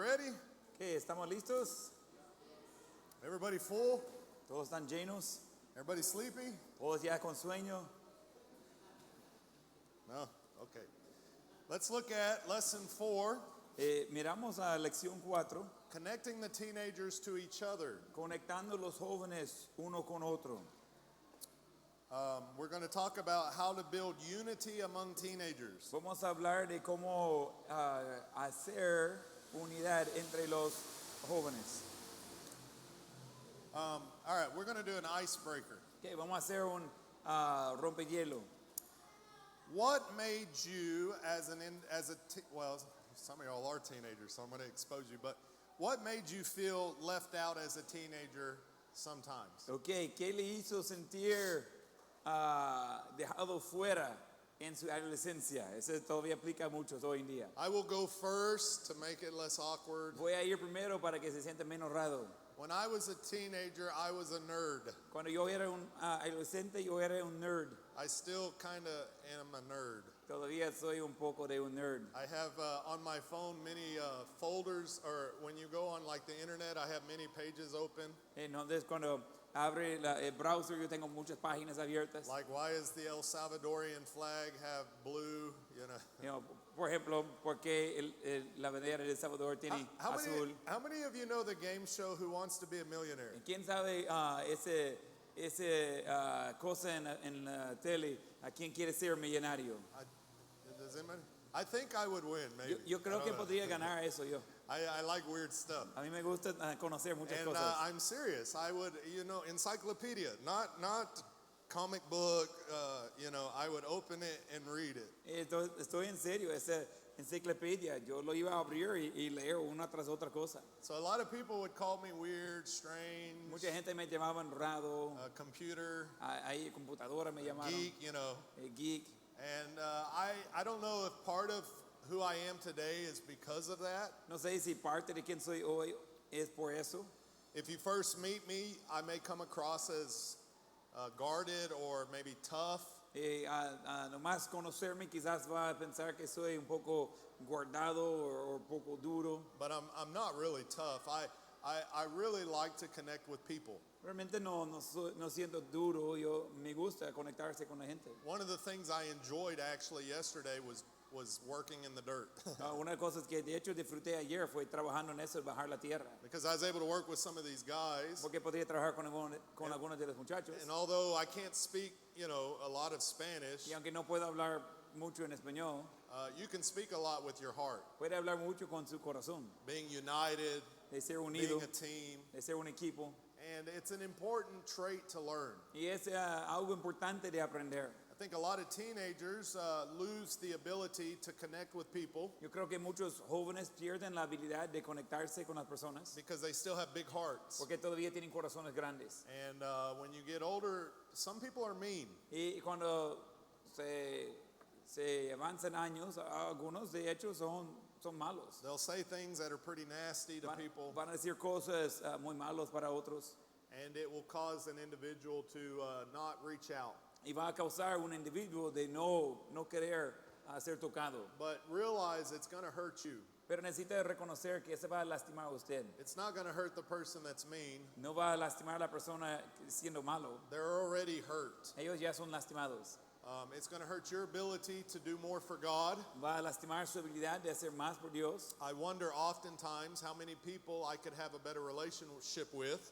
ready? ¿Qué? ¿Estamos listos? Everybody full? ¿Todos están llenos? Everybody sleepy? ¿Todos ya con sueño? No? Okay. Let's look at lesson 4, Miramos a lección 4, connecting the teenagers to each other. conectando los jóvenes uno con otro. We're going to talk about how to build unity among teenagers. Vamos a hablar de cómo hacer unidad entre los jóvenes. All right, we're going to do an icebreaker. Okay, vamos a hacer un rompehielo. What made you, well, some of y'all are teenagers, so I'm going to expose you, but what made you feel left out as a teenager sometimes? Okay, ¿qué le hizo sentir dejado fuera en su adolescencia? Eso todavía aplica mucho hoy en día. I will go first to make it less awkward. Voy a ir primero para que se sienta menos raro. When I was a teenager, I was a nerd. Cuando yo era un adolescente, yo era un nerd. I still kind of am a nerd. Todavía soy un poco de un nerd. I have on my phone many folders, or when you go on like the internet, I have many pages open. Entonces cuando abre el browser yo tengo muchas páginas abiertas. Like, why does the El Salvadorian flag have blue? You know. Por ejemplo, ¿por qué la bandera de El Salvador tiene azul? How many of you know the game show Who Wants to Be a Millionaire? ¿Quién sabe ese cosa en la tele? ¿A quién quiere ser millonario? Does anybody? I think I would win, maybe. Yo creo que podría ganar eso yo. I like weird stuff. A mí me gusta conocer muchas And cosas. I'm serious. I would, encyclopedia, not comic book, I would open it and read it. Estoy en serio, esa enciclopedia, yo lo iba a abrir y leer una tras otra cosa. So a lot of people would call me weird, strange, Mucha gente me llamaban raro, computer, ahí computadora me llamaron, geek, geek. And I don't know if part of who I am today is because of that. No sé si parte de quien soy hoy es por eso. If you first meet me, I may come across as guarded or maybe tough. Nomás conocerme quizás va a pensar que soy un poco guardado o poco duro. But I'm not really tough. I really like to connect with people. Realmente no siento duro, yo me gusta conectarse con la gente. One of the things I enjoyed actually yesterday was working in the dirt. Una de las cosas que de hecho disfruté ayer fue trabajando en eso, bajar la tierra. Because I was able to work with some of these guys. Porque podía trabajar con algunos de los muchachos. And although I can't speak, a lot of Spanish, Y aunque no puedo hablar mucho en español, you can speak a lot with your heart. puede hablar mucho con su corazón. Being united, De ser unido, being a team. de ser un equipo. And it's an important trait to learn. Y es algo importante de aprender. I think a lot of teenagers lose the ability to connect with people Yo creo que muchos jóvenes pierden la habilidad de conectarse con las personas because they still have big hearts. porque todavía tienen corazones grandes. And when you get older, some people are mean. Y cuando se avanzan años, algunos de hecho son malos. They'll say things that are pretty nasty to people, Van a decir cosas muy malos para otros and it will cause an individual to not reach out. y va a causar un individuo de no querer ser tocado. But realize it's going to hurt you. Pero necesita reconocer que eso va a lastimar a usted. It's not going to hurt the person that's mean. No va a lastimar a la persona siendo malo. They're already hurt. Ellos ya son lastimados. It's going to hurt your ability to do more for God. Va a lastimar su habilidad de hacer más por Dios. I wonder oftentimes how many people I could have a better relationship with.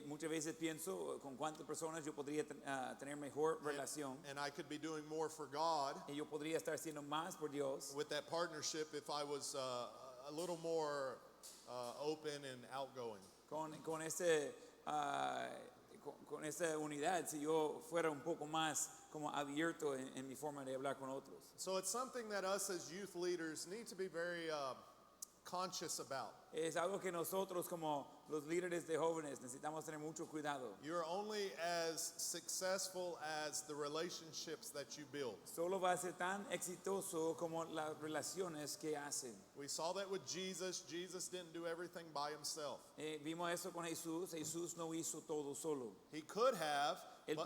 Muchas veces pienso con cuántas personas yo podría tener mejor relación. And I could be doing more for God Y yo podría estar haciendo más por Dios with that partnership if I was a little more open and outgoing. con ese con esa unidad si yo fuera un poco más como abierto en mi forma de hablar con otros. So it's something that us as youth leaders need to be very conscious about. Es algo que nosotros como los líderes de jóvenes necesitamos tener mucho cuidado. You're only as successful as the relationships that you build. Solo va a ser tan exitoso como las relaciones que hacen. We saw that with Jesus. Jesus didn't do everything by himself. Vimos eso con Jesús. Jesús no hizo todo solo. He could have, él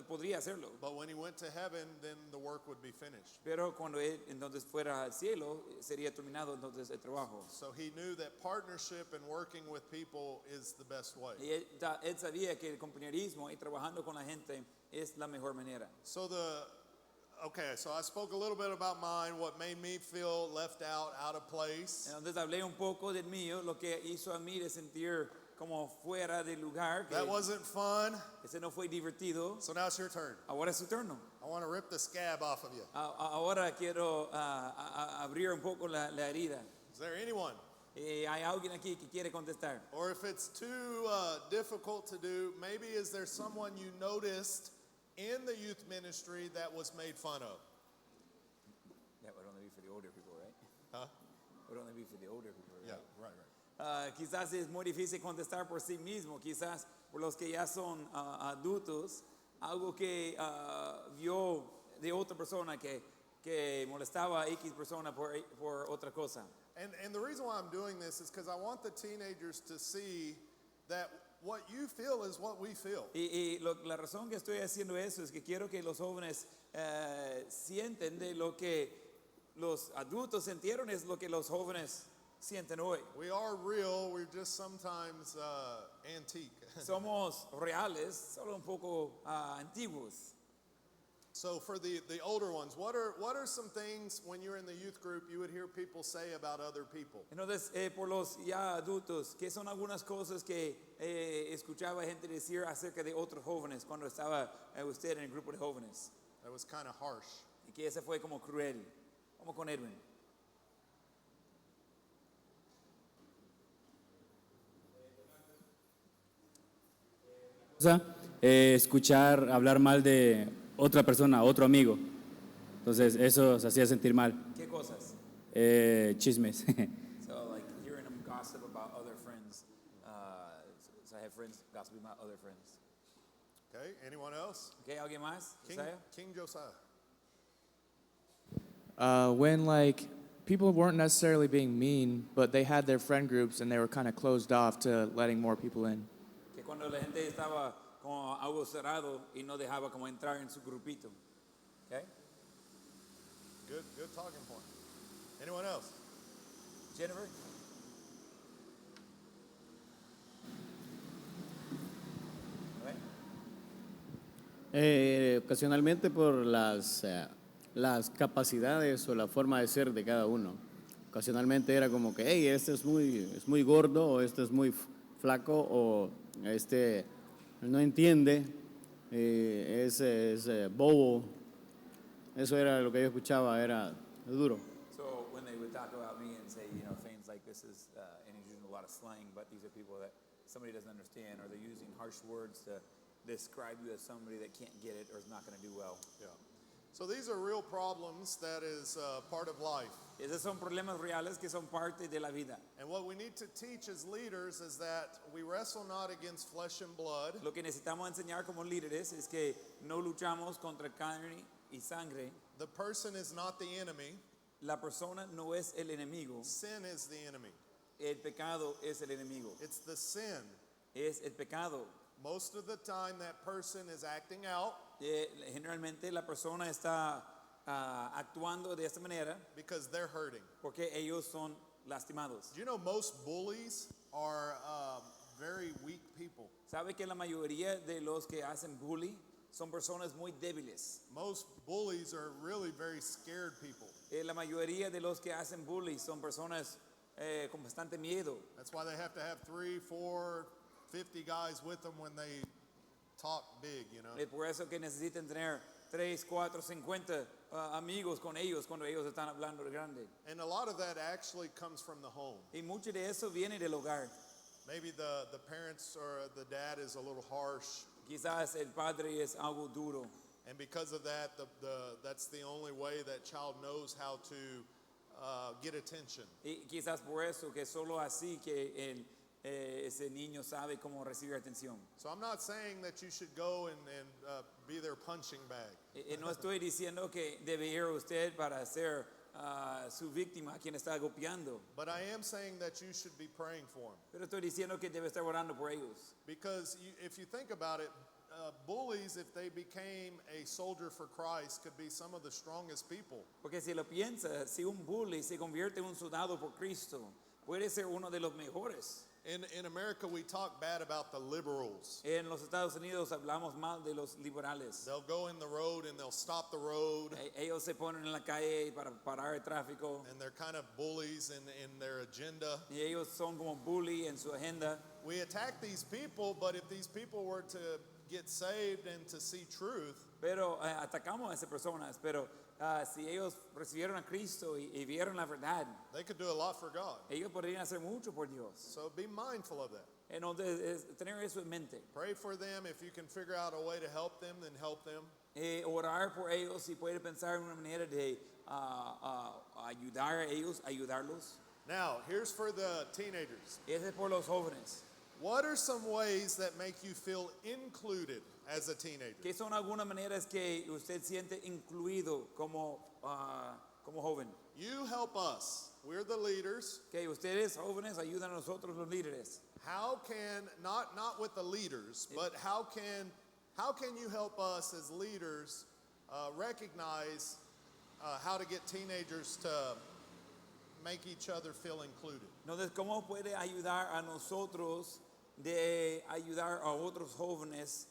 podría hacerlo. But when he went to heaven, then the work would be finished. Pero cuando él entonces fuera al cielo, sería terminado entonces el trabajo. So he knew that partnership and working with people is the best way. Y él sabía que el compañerismo y trabajando con la gente es la mejor manera. So so I spoke a little bit about mine, what made me feel left out of place. Entonces hablé un poco del mío, lo que hizo a mí de sentir como fuera del lugar. That wasn't fun. Ese no fue divertido. So now it's your turn. Ahora es su turno. I want to rip the scab off of you. Ahora quiero abrir un poco la herida. Is there anyone? Hay alguien aquí que quiere contestar. Or if it's too difficult to do, maybe is there someone you noticed in the youth ministry that was made fun of? That would only be for the older people, right? Huh? Would only be for the older people, right? Yeah, right. Quizás es muy difícil contestar por sí mismo, quizás por los que ya son adultos, algo que vio de otra persona que molestaba a X persona por otra cosa. And the reason why I'm doing this is because I want the teenagers to see that what you feel is what we feel. La razón que estoy haciendo eso es que quiero que los jóvenes sienten de lo que los adultos sintieron es lo que los jóvenes sienten hoy. We are real, we're just sometimes antique. Somos reales, solo un poco antiguos. So for the older ones, what are some things when you're in the youth group you would hear people say about other people? Entonces, por los ya adultos, ¿qué son algunas cosas que escuchaba gente decir acerca de otros jóvenes cuando estaba usted en el grupo de jóvenes? That was kind of harsh. Y que ese fue como cruel. Vamos con Edwin. Escuchar hablar mal de otra persona, otro amigo. Entonces eso se hacía sentir mal. ¿Qué cosas? Chismes. So like hearing them gossip about other friends. So I have friends gossiping about other friends. Okay, anyone else? Okay, ¿alguien más? King Josiah. When like people weren't necessarily being mean, but they had their friend groups and they were kind of closed off to letting more people in. Que cuando la gente estaba como algo cerrado y no dejaba como entrar en su grupito. Okay? Good talking point. Anyone else? Jennifer? Ocasionalmente por las capacidades o la forma de ser de cada uno. Ocasionalmente era como que, hey, este es muy gordo, o este es muy flaco, o este no entiende, es bobo. Eso era lo que yo escuchaba, era duro. So when they would talk about me and say, things like this is, and he's using a lot of slang, but these are people that somebody doesn't understand, or they're using harsh words to describe you as somebody that can't get it or is not going to do well. Yeah. So these are real problems that is part of life. Esos son problemas reales que son parte de la vida. And what we need to teach as leaders is that we wrestle not against flesh and blood, Lo que necesitamos enseñar como líderes es que no luchamos contra carne y sangre. the person is not the enemy, La persona no es el enemigo. sin is the enemy. El pecado es el enemigo. It's the sin. Es el pecado. Most of the time that person is acting out Generalmente la persona está actuando de esta manera because they're hurting. porque ellos son lastimados. Do you know most bullies are very weak people? ¿Sabe que la mayoría de los que hacen bullying son personas muy débiles? Most bullies are really very scared people. La mayoría de los que hacen bullying son personas con bastante miedo. That's why they have to have 3, 4, 50 guys with them when they talk big, Es por eso que necesitan tener 3, 4, 50 amigos con ellos cuando ellos están hablando de grande. And a lot of that actually comes from the home. Y mucho de eso viene del hogar. Maybe the parents or the dad is a little harsh, Quizás el padre es algo duro. and because of that, that's the only way that child knows how to get attention. Y quizás por eso que solo así que ese niño sabe cómo recibir atención. So I'm not saying that you should go and be their punching bag. No estoy diciendo que debe ir usted para ser su víctima, quien está golpeando. But I am saying that you should be praying for them. Pero estoy diciendo que debe estar orando por ellos. Because if you think about it, bullies, if they became a soldier for Christ, could be some of the strongest people. Porque si lo piensas, si un bully se convierte en un soldado por Cristo, puede ser uno de los mejores. In America, we talk bad about the liberals. En los Estados Unidos hablamos mal de los liberales. They'll go in the road and they'll stop the road, Ellos se ponen en la calle para parar el tráfico. and they're kind of bullies in their agenda. Y ellos son como bully en su agenda. We attack these people, but if these people were to get saved and to see truth, Pero atacamos a esas personas. Pero si ellos recibieron a Cristo y vieron la verdad, they could do a lot for God. ellos podrían hacer mucho por Dios. So be mindful of that. Entonces, tener eso en mente. Pray for them. If you can figure out a way to help them, then help them. Orar por ellos, si puede pensar en una manera de ayudar a ellos, ayudarlos. Now, here's for the teenagers. Ese es por los jóvenes. What are some ways that make you feel included as a teenager? ¿Qué son algunas maneras que usted siente incluido como joven? You help us. We're the leaders. Que ustedes jóvenes ayudan a nosotros los líderes. How can not with the leaders, but how can you help us as leaders recognize how to get teenagers to make each other feel included? Entonces, ¿cómo puede ayudar a nosotros de ayudar a otros jóvenes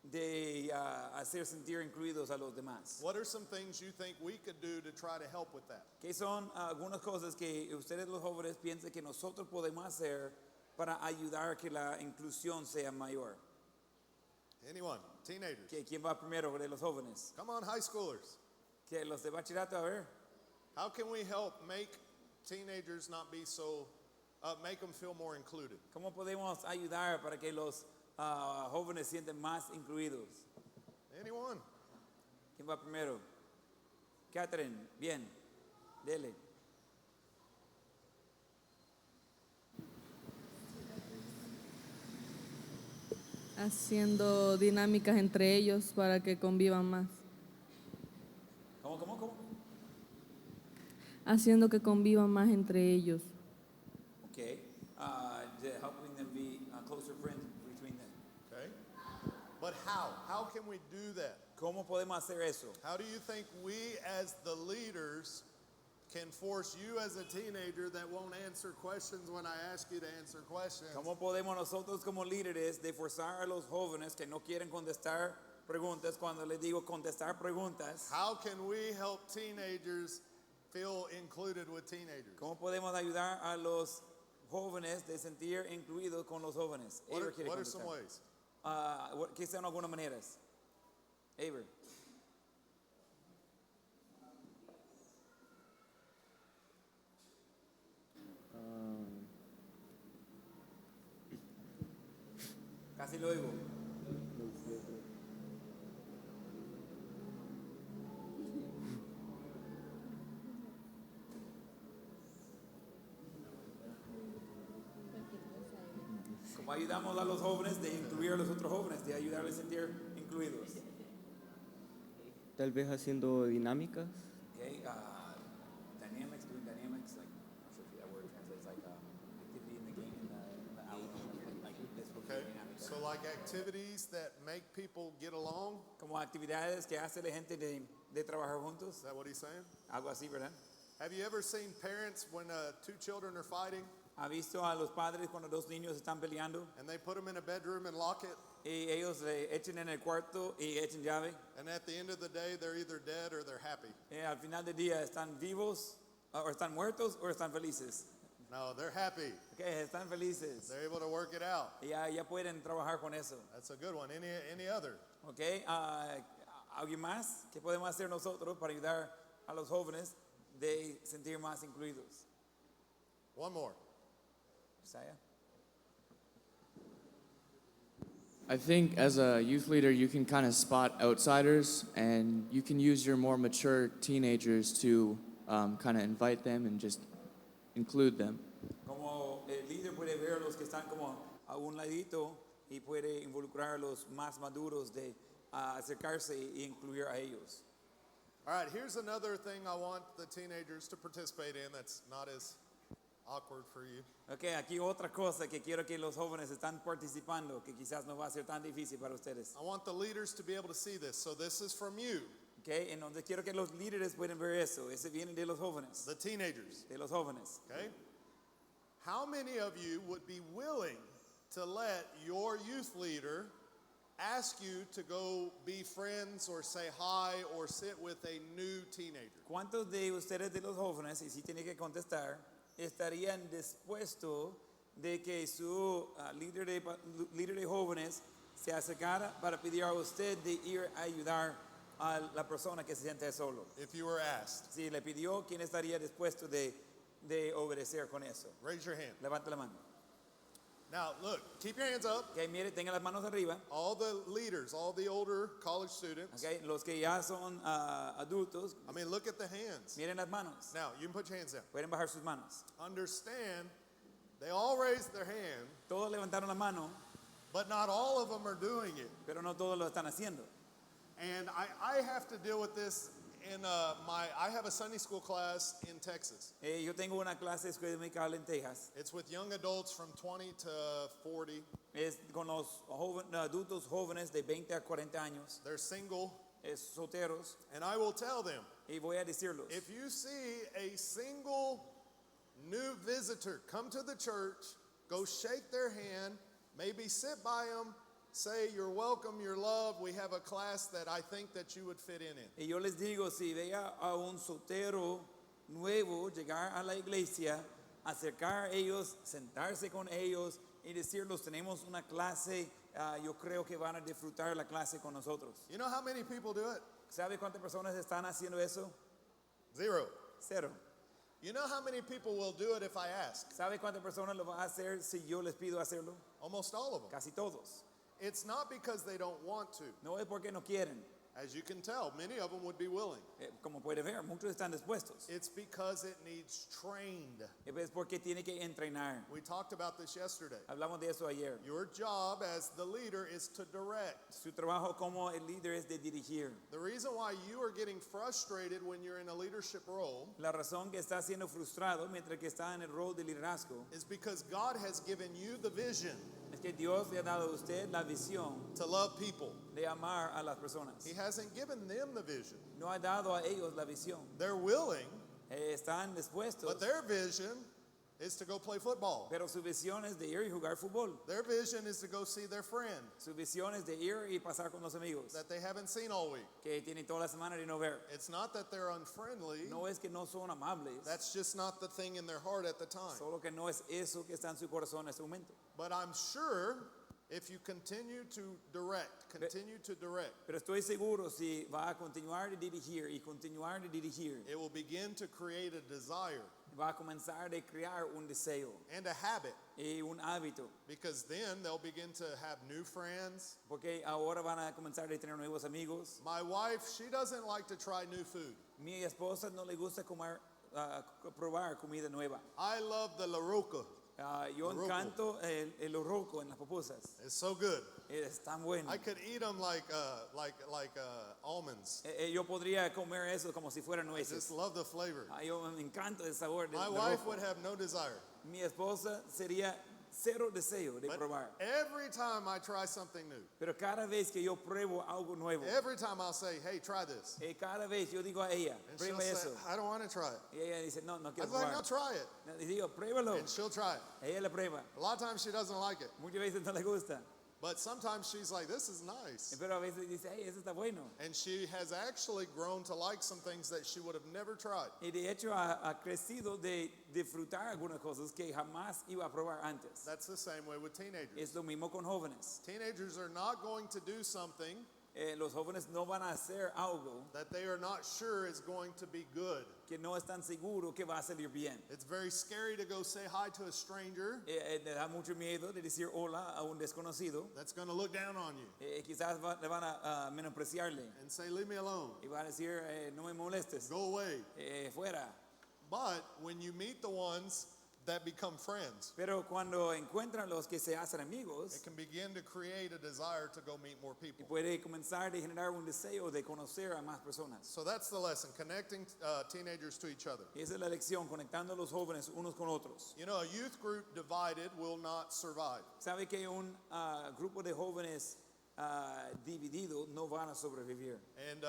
de hacer sentir incluidos a los demás? What are some things you think we could do to try to help with that? ¿Qué son algunas cosas que ustedes los jóvenes piensan que nosotros podemos hacer para ayudar a que la inclusión sea mayor? Anyone? Teenagers? ¿Quién va primero de los jóvenes? Come on, high schoolers. Que los de bachillerato, a ver. How can we help make teenagers not be so, make them feel more included? ¿Cómo podemos ayudar para que los jóvenes se sienten más incluidos? Anyone? ¿Quién va primero? Catherine, bien, dele. Haciendo dinámicas entre ellos para que convivan más. ¿Cómo? Haciendo que convivan más entre ellos. Okay. Helping them be closer friends between them. Okay. But how? How can we do that? ¿Cómo podemos hacer eso? How do you think we as the leaders can force you as a teenager that won't answer questions when I ask you to answer questions? ¿Cómo podemos nosotros como líderes de forzar a los jóvenes que no quieren contestar preguntas cuando les digo contestar preguntas? How can we help teenagers feel included with teenagers? ¿Cómo podemos ayudar a los jóvenes de sentir incluidos con los jóvenes? What Aver quiere are some contestar. ways? ¿Qué son algunas maneras? Aver. Casi lo oigo. ¿Cómo ayudamos a los jóvenes de incluir a los otros jóvenes, de ayudarles a sentir incluidos? Tal vez haciendo dinámicas. Okay, dynamics, doing dynamics, like, I'm not sure if that word translates like activity in the game, in the hour, like this would be Okay. dynamics. So like activities that make people get along? Como actividades que hace la gente de trabajar juntos, Is that what he's saying? algo así, ¿verdad? Have you ever seen parents when two children are fighting ¿Ha visto a los padres cuando dos niños están peleando and they put them in a bedroom and lock it? y ellos le echen en el cuarto y echen llave? And at the end of the day, they're either dead or they're happy. Al final del día están vivos, o están muertos o están felices. No, they're happy. Okay, están felices. They're able to work it out. Y ya pueden trabajar con eso. That's a good one. Any other? Okay, ¿alguien más? ¿Qué podemos hacer nosotros para ayudar a los jóvenes de sentir más incluidos? One more. Isaiah? I think as a youth leader, you can kind of spot outsiders and you can use your more mature teenagers to kind of invite them and just include them. Como el líder puede ver a los que están como a un ladito y puede involucrar a los más maduros de acercarse e incluir a ellos. All right, here's another thing I want the teenagers to participate in that's not as awkward for you. Ok, aquí otra cosa que quiero que los jóvenes están participando, que quizás no va a ser tan difícil para ustedes. I want the leaders to be able to see this. So this is from you, Ok, entonces quiero que los líderes puedan ver eso. Ese viene de los jóvenes. the teenagers. De los jóvenes. Okay? How many of you would be willing to let your youth leader ask you to go be friends or say hi or sit with a new teenager? ¿Cuántos de ustedes de los jóvenes, y si tiene que contestar, estarían dispuestos de que su líder de jóvenes se acercara para pedir a usted de ir a ayudar a la persona que se siente solo? If you were asked, Si le pidió, ¿quién estaría dispuesto de obedecer con eso? raise your hand. Levante la mano. Now, look, keep your hands up. Ok, mire, tenga las manos arriba. All the leaders, all the older college students. Ok, los que ya son adultos, I mean, look at the hands. miren las manos. Now, you can put your hands down. Pueden bajar sus manos. Understand, they all raised their hand, Todos levantaron la mano, but not all of them are doing it. pero no todos lo están haciendo. And I have to deal with this in I have a Sunday school class in Texas. Yo tengo una clase de escuela dominical en Texas. It's with young adults from 20 to 40. Es con los adultos jóvenes de 20 a 40 años, They're single, es solteros, and I will tell them, y voy a decirlos. if you see a single new visitor come to the church, go shake their hand, maybe sit by them, say you're welcome, you're loved. We have a class that I think that you would fit in. Y yo les digo, si vea a un soltero nuevo llegar a la iglesia, acercar a ellos, sentarse con ellos y decirlos, tenemos una clase, yo creo que van a disfrutar la clase con nosotros. You know how many people do it? ¿Sabe cuántas personas están haciendo eso? Zero. Cero. You know how many people will do it if I ask? ¿Sabe cuántas personas lo van a hacer si yo les pido hacerlo? Almost all of them. Casi todos. It's not because they don't want to. No es porque no quieren. As you can tell, many of them would be willing. Como puede ver, muchos están dispuestos. It's because it needs trained. Es porque tiene que entrenar. We talked about this yesterday. Hablamos de eso ayer. Your job as the leader is to direct. Su trabajo como el líder es de dirigir. The reason why you are getting frustrated when you're in a leadership role La razón que está siendo frustrado mientras que está en el rol de liderazgo is because God has given you the vision es que Dios le ha dado a usted la visión to love people. de amar a las personas. He hasn't given them the vision. No ha dado a ellos la visión. They're willing, Están dispuestos, but their vision is to go play football. pero su visión es de ir y jugar fútbol. Their vision is to go see their friend Su visión es de ir y pasar con los amigos that they haven't seen all week. que tienen toda la semana de no ver. It's not that they're unfriendly. No es que no son amables, That's just not the thing in their heart at the time. solo que no es eso que está en su corazón en este momento. But I'm sure if you continue to direct, Pero estoy seguro si va a continuar de dirigir y continuar de dirigir, it will begin to create a desire va a comenzar a crear un deseo and a habit, y un hábito, because then they'll begin to have new friends. porque ahora van a comenzar a tener nuevos amigos. My wife, she doesn't like to try new food. Mi esposa no le gusta probar comida nueva. I love the La Roca. Yo Loroco. encanto el loroco en las pupusas. It's so good. Es tan bueno. I could eat them like almonds. Yo podría comer eso como si fueran I nueces. just love the flavor. Yo me encanta el sabor del My wife loroco. would have no desire. Mi esposa sería cero deseo de But probar. every time I try something new, Pero cada vez que yo pruebo algo nuevo, every time I'll say, hey, try this. cada vez yo digo a ella, And she'll prueba say, eso. I don't want to try it. Y ella dice, no, no I quiero was like, no, probar. try it. Y digo, pruébalo. And she'll try it. Ella le prueba. A lot of times she doesn't like it. Muchas veces no le gusta. But sometimes she's like, this is nice. Pero a veces dice, hey, eso está bueno. And she has actually grown to like some things that she would have never tried. Y de hecho ha crecido de disfrutar algunas cosas que jamás iba a probar antes. That's the same way with teenagers. Es lo mismo con jóvenes. Teenagers are not going to do something Los jóvenes no van a hacer algo that they are not sure is going to be good. que no están seguros que va a salir bien. It's very scary to go say hi to a stranger Le da mucho miedo de decir hola a un desconocido. that's going to look down on you Quizás le van a menospreciarle and say, leave me alone, y va a decir, no me molestes, go away. fuera. But when you meet the ones that become friends. Pero cuando encuentran los que se hacen amigos, It can begin to create a desire to go meet more y people. puede comenzar a generar un deseo de conocer a más personas. So that's the lesson, connecting teenagers to each other. Y esa es la lección, conectando a los jóvenes unos con otros. You know, a youth group divided will not survive. Sabe que un grupo de jóvenes dividido no van a sobrevivir. And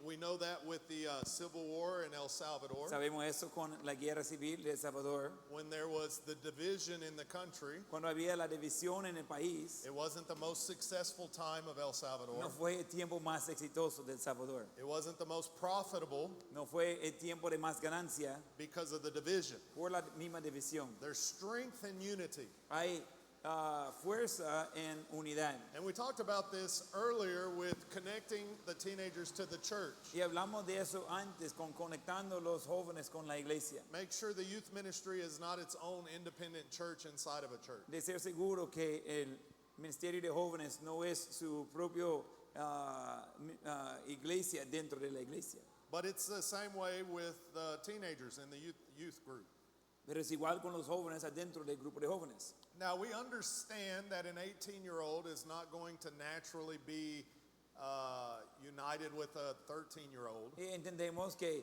we know that with the Civil War in El Salvador. Sabemos eso con la guerra civil de El Salvador. When there was the division in the country, Cuando había la división en el país, it wasn't the most successful time of El Salvador. no fue el tiempo más exitoso de El Salvador. It wasn't the most profitable No fue el tiempo de más ganancia because of the division. por la misma división. There's strength in unity. Hay fuerza en unidad. And we talked about this earlier with connecting the teenagers to the church. Y hablamos de eso antes, con conectando los jóvenes con la iglesia. Make sure the youth ministry is not its own independent church inside of a church. De ser seguro que el ministerio de jóvenes no es su propio iglesia dentro de la iglesia. But it's the same way with the teenagers in the youth group. Pero es igual con los jóvenes adentro del grupo de jóvenes. Now, we understand that an 18-year-old is not going to naturally be united with a 13-year-old. Y entendemos que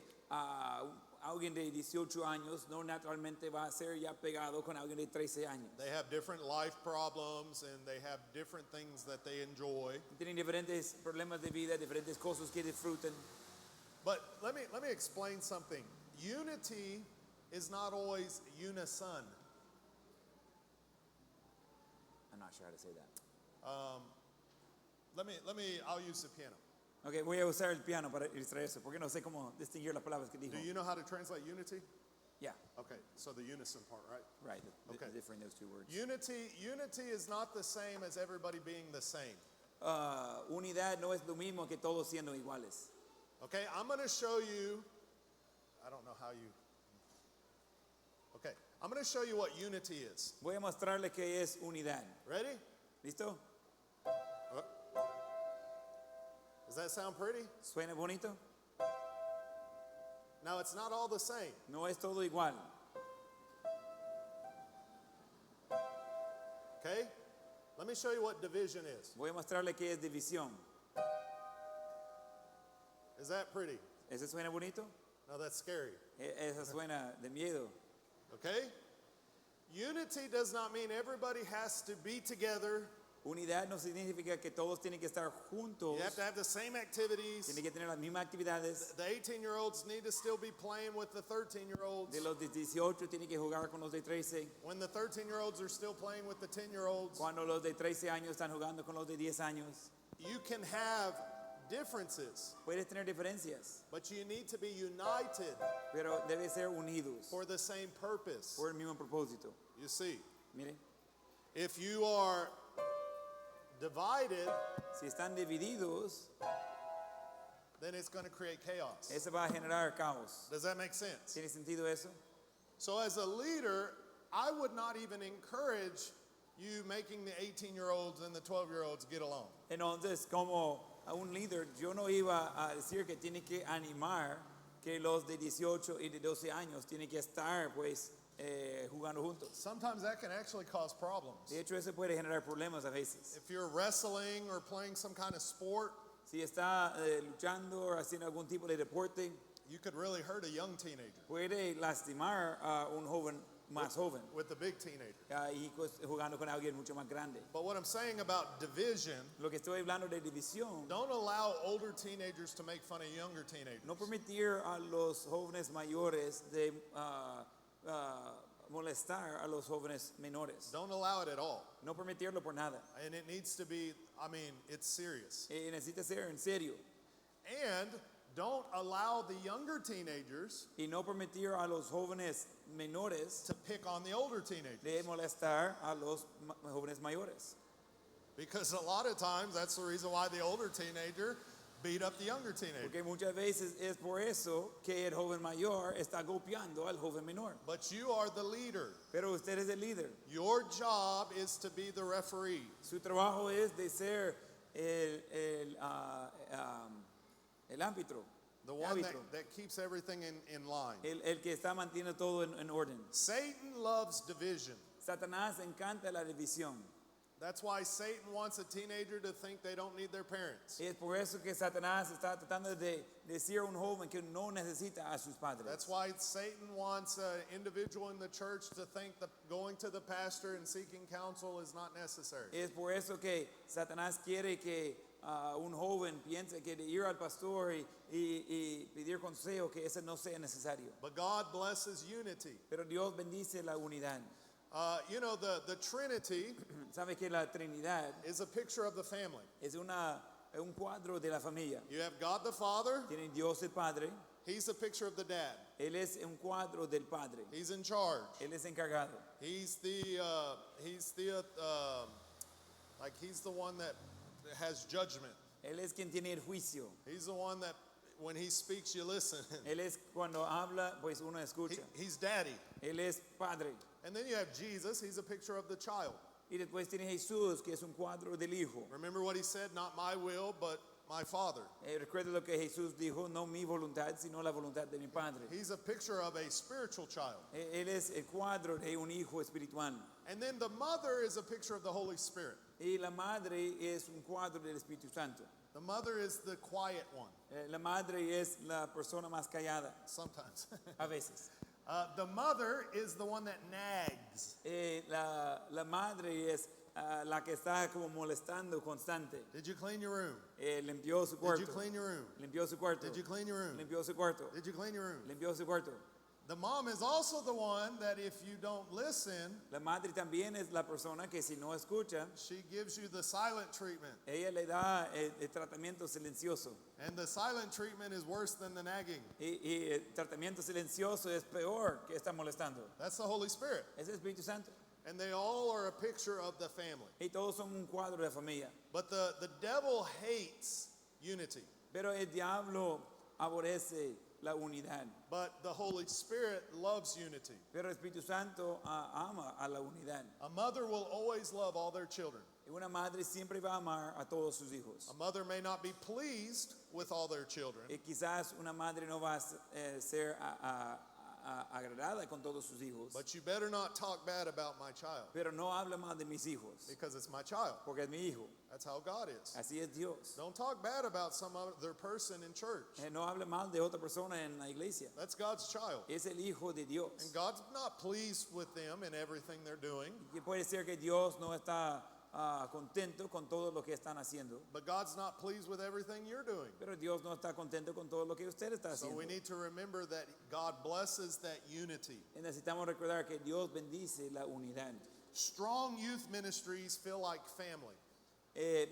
alguien de 18 años no naturalmente va a ser ya pegado con alguien de 13 años. They have different life problems and they have different things that they enjoy. Tienen diferentes problemas de vida, diferentes cosas que disfruten. But let me explain something. Unity is not always unison. I'm not sure how to say that. I'll use the piano. Ok, voy a usar el piano para ilustrar eso, porque no sé cómo distinguir las palabras que dijo. Do you know how to translate unity? Yeah, Okay, so the unison part, right? right, Okay. different those two words. Unity is not the same as everybody being the same. Unidad no es lo mismo que todos siendo iguales. Okay, I'm going to show you, I don't know how you, okay, I'm going to show you what unity is. Voy a mostrarles qué es unidad. Ready? ¿Listo? Does that sound pretty? ¿Suena bonito? Now, it's not all the same. No es todo igual. Okay? Let me show you what division is. Voy a mostrarles qué es división. Is that pretty? ¿Ese suena bonito? No, that's scary. Esa suena de miedo. Okay? Unity does not mean everybody has to be together. Unidad no significa que todos tienen que estar juntos, You have to have the same activities. tienen que tener las mismas actividades. The 18-year-olds need to still be playing with the 13-year-olds. De los de 18 tienen que jugar con los de 13. When the 13-year-olds are still playing with the 10-year-olds. Cuando los de 13 años están jugando con los de 10 años. You can have differences, Puedes tener diferencias, but you need to be united pero debe ser unidos for the same purpose. por el mismo propósito. You see, Mire, if you are divided, si están divididos, then it's going to create chaos. eso va a generar caos. Does that make sense? ¿Tiene sentido eso? So as a leader, I would not even encourage you making the 18-year-olds and the 12-year-olds get along. Entonces, como a un líder, yo no iba a decir que tiene que animar que los de 18 y de 12 años tienen que estar, pues, jugando juntos. Sometimes that can actually cause problems. De hecho, eso puede generar problemas a veces. If you're wrestling or playing some kind of sport, Si está luchando o haciendo algún tipo de deporte, you could really hurt a young teenager puede lastimar a un joven más joven with the big teenager. y jugando con alguien mucho más grande. But what I'm saying about division, Lo que estoy hablando de división, don't allow older teenagers to make fun of younger teenagers. no permitir a los jóvenes mayores de molestar a los jóvenes menores. Don't allow it at all. No permitirlo por nada. And it needs to be, it's serious. Necesita ser en serio. And don't allow the younger teenagers Y no permitir a los jóvenes menores to pick on the older teenagers. de molestar a los jóvenes mayores. Because a lot of times that's the reason why the older teenager beat up the younger teenager. Porque muchas veces es por eso que el joven mayor está golpeando al joven menor. But you are the leader. Pero usted es el líder. Your job is to be the referee. Su trabajo es de ser el árbitro. The one árbitro, that keeps everything in line. el que está manteniendo todo en orden. Satan loves division. Satanás encanta la división. That's why Satan wants a teenager to think they don't need their parents. Es por eso que Satanás está tratando de decir a un joven que no necesita a sus padres. That's why Satan wants an individual in the church to think that going to the pastor and seeking counsel is not necessary. Es por eso que Satanás quiere que un joven piense que de ir al pastor y pedir consejo, que ese no sea necesario. But God blesses unity. Pero Dios bendice la unidad. You know, the Trinity Sabe que la Trinidad is a picture of the family. es un cuadro de la familia. You have God the Father. Tiene Dios el Padre, He's a picture of the dad. Él es un cuadro del Padre. He's in charge. Él es encargado. He's the one that has judgment. Él es quien tiene el juicio. He's the one that when he speaks you listen. Él es cuando habla, pues uno escucha. He's daddy. Él es Padre. And then you have Jesus. He's a picture of the child. Y después tiene Jesús, que es un cuadro del Hijo. Remember what he said, not my will, but my Father. Recuerda lo que Jesús dijo, no mi voluntad, sino la voluntad de mi Padre. He's a picture of a spiritual child. Él es el cuadro de un hijo espiritual. And then the mother is a picture of the Holy Spirit. Y la madre es un cuadro del Espíritu Santo. The mother is the quiet one, La madre es la persona más callada, sometimes. a veces. The mother is the one that nags. La madre es la que está como molestando constante. Did you clean your room? Limpió su Did cuarto. you clean your room? Limpió su cuarto. Did you clean your room? Limpió su cuarto. Did you clean your room? Limpió su cuarto. The mom is also the one that if you don't listen, La madre también es la persona que si no escucha, she gives you the silent treatment. ella le da el tratamiento silencioso. And the silent treatment is worse than the nagging. Y el tratamiento silencioso es peor que está molestando. That's the Holy Spirit. Es el Espíritu Santo. And they all are a picture of the family. Y todos son un cuadro de familia. But the devil hates unity. Pero el diablo aborrece la unidad. But the Holy Spirit loves unity. Pero el Espíritu Santo ama a la unidad. A mother will always love all their children. Y una madre siempre va a amar a todos sus hijos. A mother may not be pleased with all their children, Y quizás una madre no va a ser agradada con todos sus hijos. but you better not talk bad about my child Pero no habla mal de mis hijos, because it's my child. porque es mi hijo. That's how God is. Así es Dios. Don't talk bad about some other person in church. No hable mal de otra persona en la iglesia. That's God's child. Es el hijo de Dios. And God's not pleased with them in everything they're doing, Y puede ser que Dios no está contento con todo lo que están haciendo, but God's not pleased with everything you're doing. pero Dios no está contento con todo lo que usted está So haciendo. we need to remember that God blesses that unity. Y necesitamos recordar que Dios bendice la unidad. Strong youth ministries feel like family,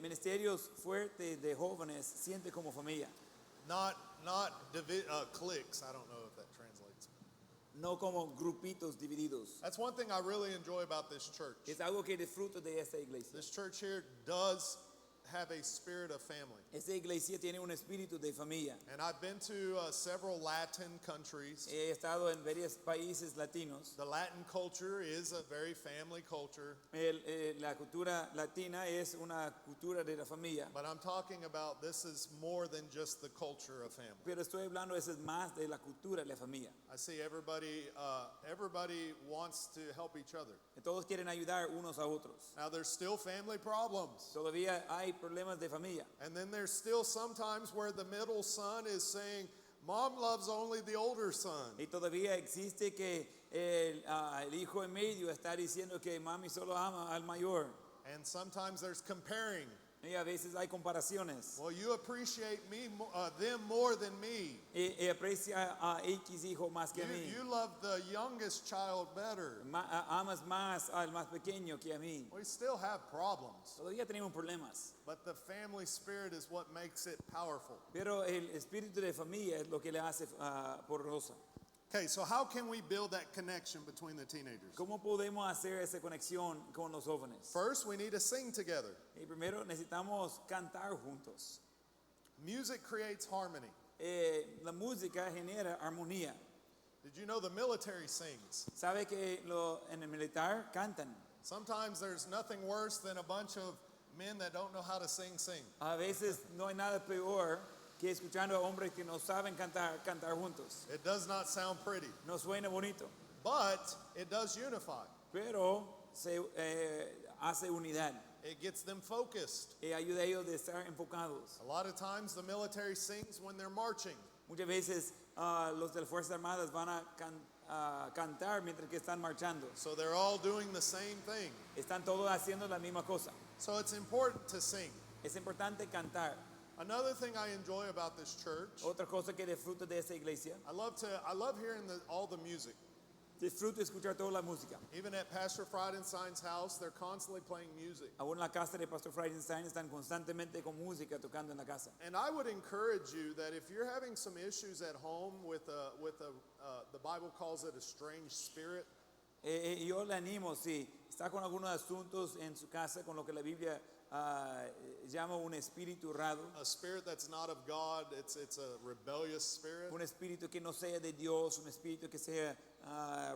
Ministerios fuertes de jóvenes siente como familia, not cliques. I don't know if that translates. no como grupitos divididos. That's one thing I really enjoy about this church. Es algo que disfruto de esta iglesia. This church here does have a spirit of family. Esta iglesia tiene un espíritu de familia. And I've been to several Latin countries. He estado en varios países latinos. The Latin culture is a very family culture, La cultura latina es una cultura de la familia. but I'm talking about this is more than just the culture of family. Pero estoy hablando, eso es más de la cultura de la familia. I see everybody wants to help each other. Todos quieren ayudar unos a otros. Now there's still family problems. Todavía hay problemas de familia. And then there's still sometimes where the middle son is saying, Mom loves only the older son. Y todavía existe que el hijo en medio está diciendo que mami solo ama al mayor. And sometimes there's comparing. Y a veces hay comparaciones. Well, you appreciate them more than me. Y aprecia a X hijo más que a mí. You love the youngest child better. Amas más al más pequeño que a mí. We still have problems, Todavía tenemos problemas. but the family spirit is what makes it powerful. Pero el espíritu de familia es lo que le hace porrosa. Okay, so how can we build that connection between the teenagers? ¿Cómo podemos hacer esa conexión con los jóvenes? First, we need to sing together. Y primero necesitamos cantar juntos. Music creates harmony. La música genera armonía. Did you know the military sings? ¿Sabe que en el militar cantan? Sometimes there's nothing worse than a bunch of men that don't know how to sing. A veces no hay nada peor que escuchando a hombres que no saben cantar juntos. It does not sound pretty, No suena bonito, but it does unify. pero se hace unidad It gets them focused. y ayuda a ellos de estar enfocados. A lot of times the military sings when they're marching. Muchas veces los de las Fuerzas Armadas van a cantar mientras que están marchando. So they're all doing the same thing. Están todos haciendo la misma cosa. So it's important to sing. Es importante cantar. Another thing I enjoy about this church, Otra cosa que disfruto de esta iglesia, I love hearing all the music. disfruto escuchar toda la música. Even at Pastor Friedenstein's house, they're constantly playing music. Aún en la casa de Pastor Friedenstein están constantemente con música tocando en la casa. And I would encourage you that if you're having some issues at home with the Bible calls it a strange spirit, Yo le animo, si está con algunos asuntos en su casa, con lo que la Biblia llama un espíritu raro, a spirit that's not of God, it's a rebellious spirit. un espíritu que no sea de Dios, un espíritu que sea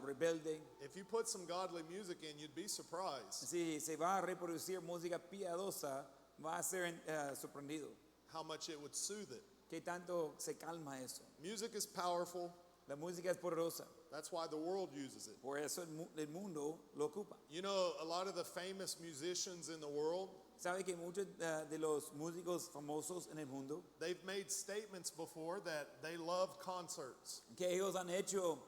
rebelde. If you put some godly music in, you'd be surprised Si se va a reproducir música piadosa, va a ser sorprendido. how much it would soothe it. ¿Qué tanto se calma eso? Music is powerful. La música es poderosa, That's why the world uses it. por eso el mundo lo ocupa. You know, a lot of the famous musicians in the world, ¿Sabe que muchos de los músicos famosos en el mundo, they've made statements before that they love concerts. que ellos han hecho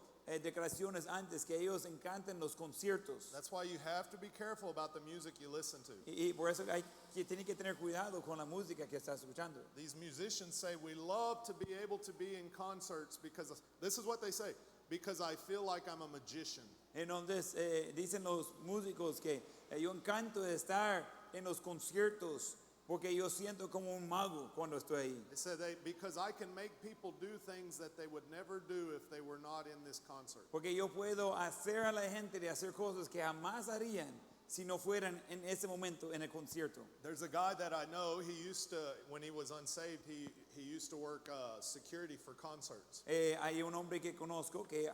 declaraciones antes, que ellos encantan los conciertos? That's why you have to be careful about the music you listen to. Y por eso tiene que tener cuidado con la música que está escuchando. These musicians say, we love to be able to be in concerts because this is what they say, because I feel like I'm a magician. Entonces dicen los músicos que yo encanto de estar en los conciertos porque yo siento como un mago cuando estoy ahí. They said, because I can make people do things that they would never do if they were not in this concert. Porque yo puedo hacer a la gente de hacer cosas que jamás harían si no fueran en ese momento en el concierto. There's a guy that I know, he used to, when he was unsaved, he used to work security for concerts. Hay un hombre que conozco que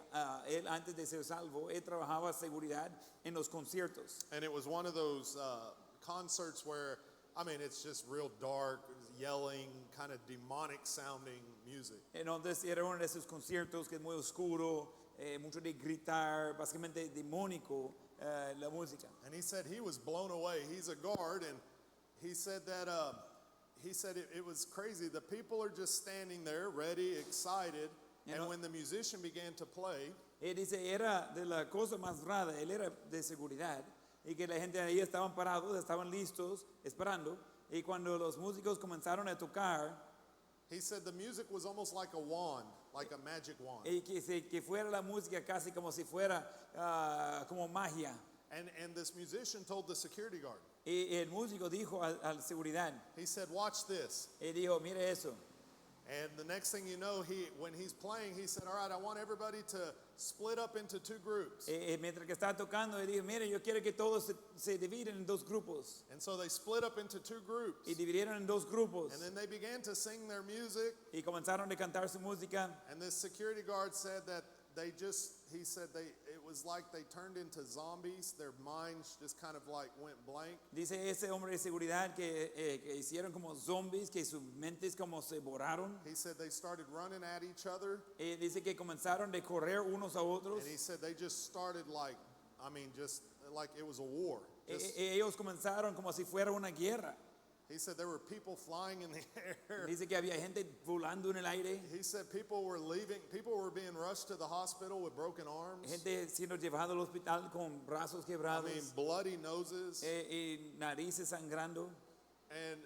él antes de ser salvo, él trabajaba seguridad en los conciertos. And it was one of those concerts where, I mean, it's just real dark, yelling, kind of demonic sounding music. Entonces era uno de esos conciertos que es muy oscuro, mucho de gritar, básicamente demónico la música. And he said he was blown away. He's a guard, and he said that it was crazy. The people are just standing there, ready, excited, You and know- when the musician began to play, Él dice, era de la cosa más rara, él era de seguridad, y que la gente ahí estaban parados, estaban listos, esperando, y cuando los músicos comenzaron a tocar, he said the music was almost like a wand, like a magic wand. y que fuera la música casi como si fuera como magia. And this musician told the security guard, Y el músico dijo al seguridad, he said, "Watch this." y dijo, mire eso. And the next thing you know, when he's playing, he said, "All right, I want everybody to split up into two groups." Mientras que estaba tocando, él dijo, mire, yo quiero que todos se dividen en dos grupos. And so they split up into two groups. Y dividieron en dos grupos. And then they began to sing their music. Y comenzaron a cantar su música. And this security guard said that he said it was like they turned into zombies. Their minds just kind of like went blank. Dice ese hombre de seguridad que hicieron como zombies, que sus mentes como se borraron. He said they started running at each other. Dice que comenzaron de correr unos a otros. And he said they just started just like it was a war. Ellos comenzaron como si fuera una guerra. He said there were people flying in the air. Dice que había gente volando en el aire, He said people were being rushed to the hospital with broken arms. gente siendo llevada al hospital con brazos I quebrados, mean, bloody noses. y narices sangrando. And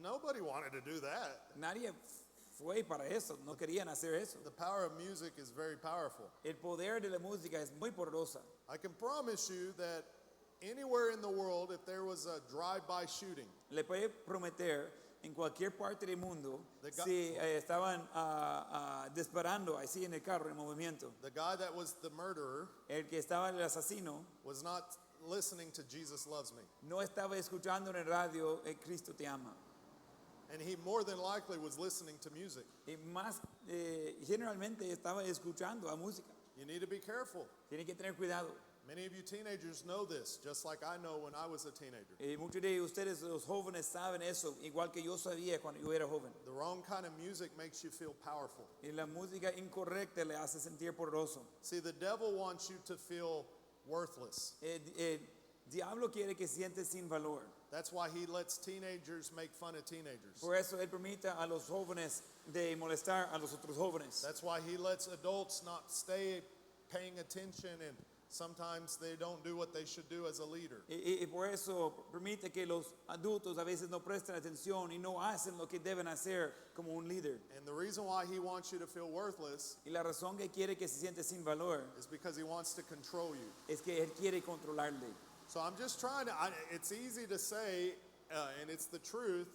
nobody wanted to do that. Nadie fue para eso, no querían hacer eso. The power of music is very powerful. El poder de la música es muy poderosa. I can promise you that anywhere in the world, if there was a drive-by shooting, Le puede prometer en cualquier parte del mundo The guy- si estaban disparando así en el carro en movimiento. the guy that was the murderer El que estaba el asesino was not listening to Jesus Loves Me. no estaba escuchando en el radio Cristo te ama. And he more than likely was listening to music. Y más generalmente estaba escuchando a música. You need to be careful. Tiene que tener cuidado. Many of you teenagers know this, just like I know when I was a teenager. Muchos de ustedes, los jóvenes, saben eso, igual que yo sabía cuando yo era joven. The wrong kind of music makes you feel powerful. Y la música incorrecta le hace sentir poderoso. See, the devil wants you to feel worthless. El diablo quiere que sientes sin valor. That's why he lets teenagers make fun of teenagers. Por eso él permite a los jóvenes de molestar a los otros jóvenes. That's why he lets adults not stay paying attention, and sometimes they don't do what they should do as a leader. Y por eso permite que los adultos a veces no presten atención y no hacen lo que deben hacer como un líder. And the reason why he wants you to feel worthless Y la razón que quiere que se siente sin valor is because he wants to control you. es que él quiere controlarle. So I'm just trying to, it's easy to say, and it's the truth.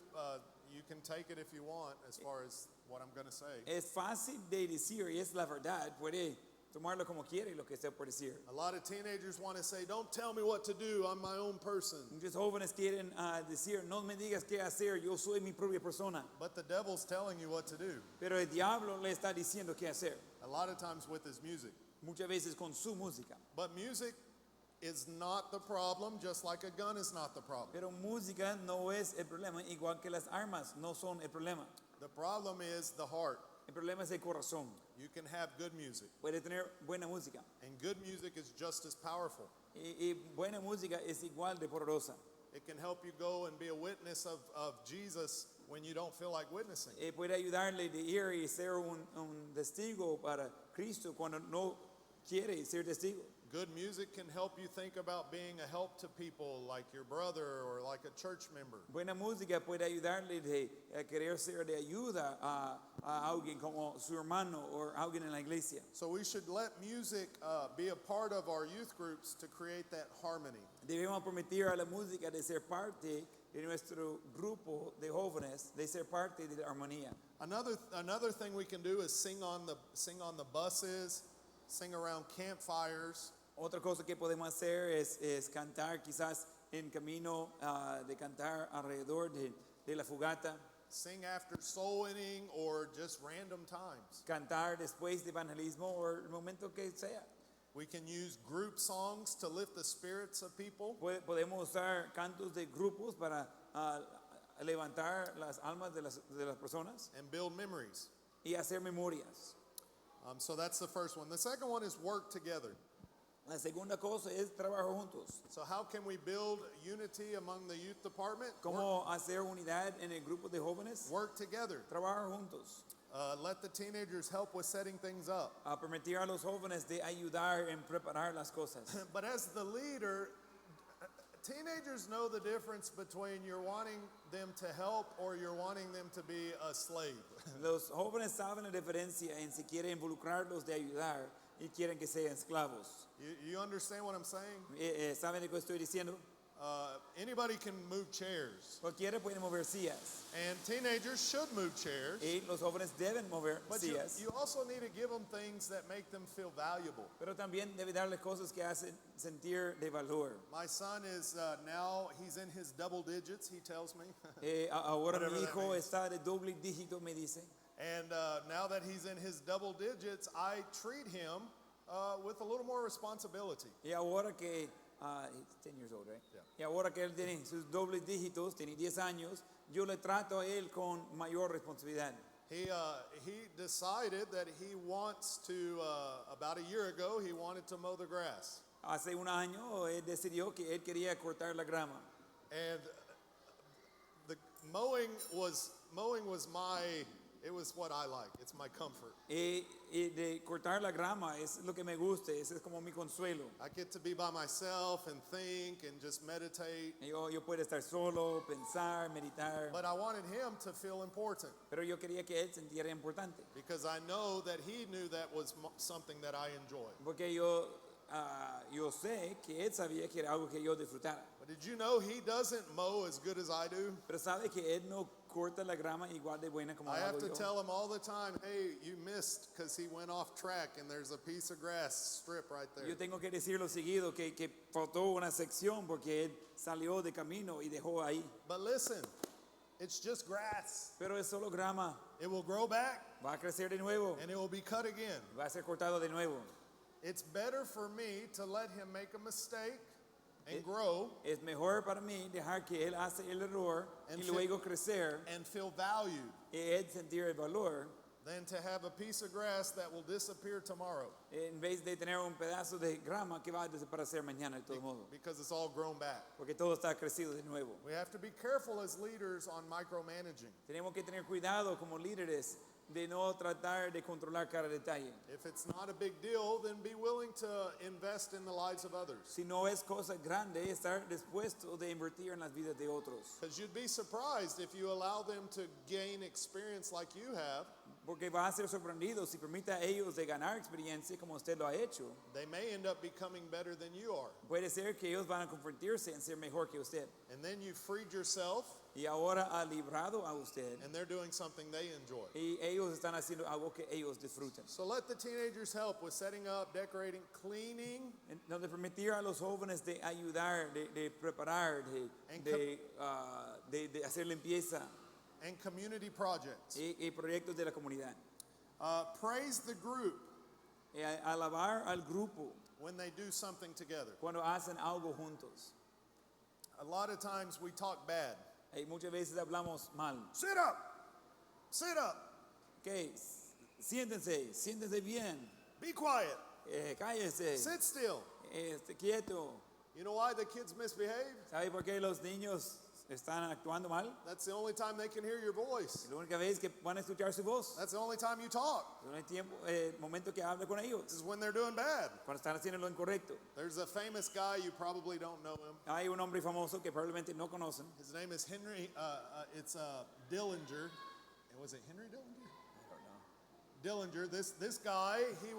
You can take it if you want as far as what I'm going to say. Es fácil de decir y es la verdad, puede tomarlo como quiere lo que esté por decir. A lot of teenagers want to say, don't tell me what to do, I'm my own person. Muchos jóvenes quieren decir, no me digas qué hacer, yo soy mi propia persona. But the devil's telling you what to do, Pero el diablo le está diciendo qué hacer, a lot of times with his music. muchas veces con su música. But music is not the problem, just like a gun is not the problem. Pero música no es el problema, igual que las armas no son el problema. The problem is the heart. El problema es el corazón. You can have good music, Puede tener buena música. and good music is just as powerful. Y buena música es igual de poderosa. It can help you go and be a witness of Jesus when you don't feel like witnessing. Puede ayudarle de ir y ser un testigo para Cristo cuando no quiere ser testigo. Good music can help you think about being a help to people like your brother or like a church member. Buena música puede ayudarle a querer ser de ayuda a alguien como su hermano o alguien en la iglesia. So we should let music be a part of our youth groups to create that harmony. Debemos permitir a la música de ser parte de nuestro grupo de jóvenes, de ser parte de la armonía. Another thing we can do is sing on the buses, sing around campfires. Otra cosa que podemos hacer es cantar quizás en camino de cantar alrededor de la fogata, Sing after soul winning or just random times. cantar después de evangelismo o el momento que sea. We can use group songs to lift the spirits of people. Podemos usar cantos de grupos para levantar las almas de las personas And build memories. y hacer memorias. So that's the first one. The second one is work together. La segunda cosa es trabajar juntos. So how can we build unity among the youth department? ¿Cómo hacer unidad en el grupo de jóvenes? Work together. Trabajar juntos. Let the teenagers help with setting things up. A permitir a los jóvenes de ayudar en preparar las cosas. But as the leader, teenagers know the difference between you're wanting them to help or you're wanting them to be a slave. Los jóvenes saben la diferencia en si quieren involucrarlos de ayudar y quieren que sean esclavos. You understand what I'm saying? ¿Saben de qué estoy diciendo? Anybody can move chairs, Cualquiera puede mover sillas and teenagers should move chairs. y los jóvenes deben mover But sillas. you also need to give them things that make them feel valuable. Pero también debe darles cosas que hacen sentir de valor. My son is now, he's in his double digits, he tells me. Ahora Whatever mi that hijo means. está de doble dígito, me dice. And now that he's in his double digits, I treat him with a little more responsibility. Y ahora que, he's 10 years old, right? Yeah. Y ahora que él tiene sus dobles dígitos, tiene 10 años, yo le trato a él con mayor responsabilidad. He decided that he wants to, about a year ago, he wanted to mow the grass. Hace un año él decidió que él quería cortar la grama. And the mowing was it was what I like. It's my comfort. Y de cortar la grama es lo que me gusta, ese es como mi consuelo. I get to be by myself and think and just meditate. Yo puedo estar solo, pensar, meditar, But I wanted him to feel important pero yo quería que él sintiera importante. because I know that he knew that was something that I enjoy. Porque yo sé que él sabía que era algo que yo disfrutara. But did you know he doesn't mow as good as I do? Pero sabe que él no corta la grama igual de buena como I la have hago to yo. tell him all the time, hey, you missed because he went off track and there's a piece of grass strip right there. Yo tengo que decirlo seguido que faltó una sección porque él salió de camino y dejó ahí. But listen, it's just grass. Pero es solo grama, It will grow back va a crecer de nuevo, and it will be cut again. va a ser cortado de nuevo. It's better for me to let him make a mistake and It- grow Es mejor para mí dejar que él hace el error And y feel- luego crecer and feel valued y él sentir el valor than to have a piece of grass that will disappear tomorrow en vez de tener un pedazo de grama que va a desaparecer mañana de todo modo, because it's all grown back. porque todo está crecido de nuevo. We have to be careful as leaders on micromanaging. Tenemos que tener cuidado como líderes de no tratar de controlar cada detalle. If it's not a big deal, then be willing to invest in the lives of others. Si no es cosa grande, estar dispuesto de invertir en las vidas de otros. Because you'd be surprised if you allow them to gain experience like you have. Porque va a ser sorprendido si permite a ellos de ganar experiencia como usted lo ha hecho. They may end up becoming better than you are. Puede ser que ellos van a convertirse en ser mejor que usted. And then you freed yourself, Y ahora ha librado a usted. and they're doing something they enjoy. Y ellos están haciendo algo que ellos disfruten. So let the teenagers help with setting up, decorating, cleaning, Donde permitir a los jóvenes de ayudar, de preparar, And de hacer limpieza and community projects. y proyectos de la comunidad. Praise the group Y alabar al grupo when they do something together. cuando hacen algo juntos. A lot of times we talk bad. Y muchas veces hablamos mal. Sit up! Sit up! Ok, siéntense bien, Be quiet! cállese, Sit still! quieto. You know why the kids misbehave? ¿Sabe por qué los niños están actuando mal? That's the only time they can hear your voice. Es la única vez que van a escuchar su voz. That's the only time you talk. No hay tiempo, momento que hable con This ellos. is when they're doing bad. Cuando están haciendo lo incorrecto. There's a famous guy, you probably don't know him. Hay un hombre famoso que probablemente no conocen. His name is Henry, it's Dillinger. Was it Henry Dillinger? Dillinger, this guy, he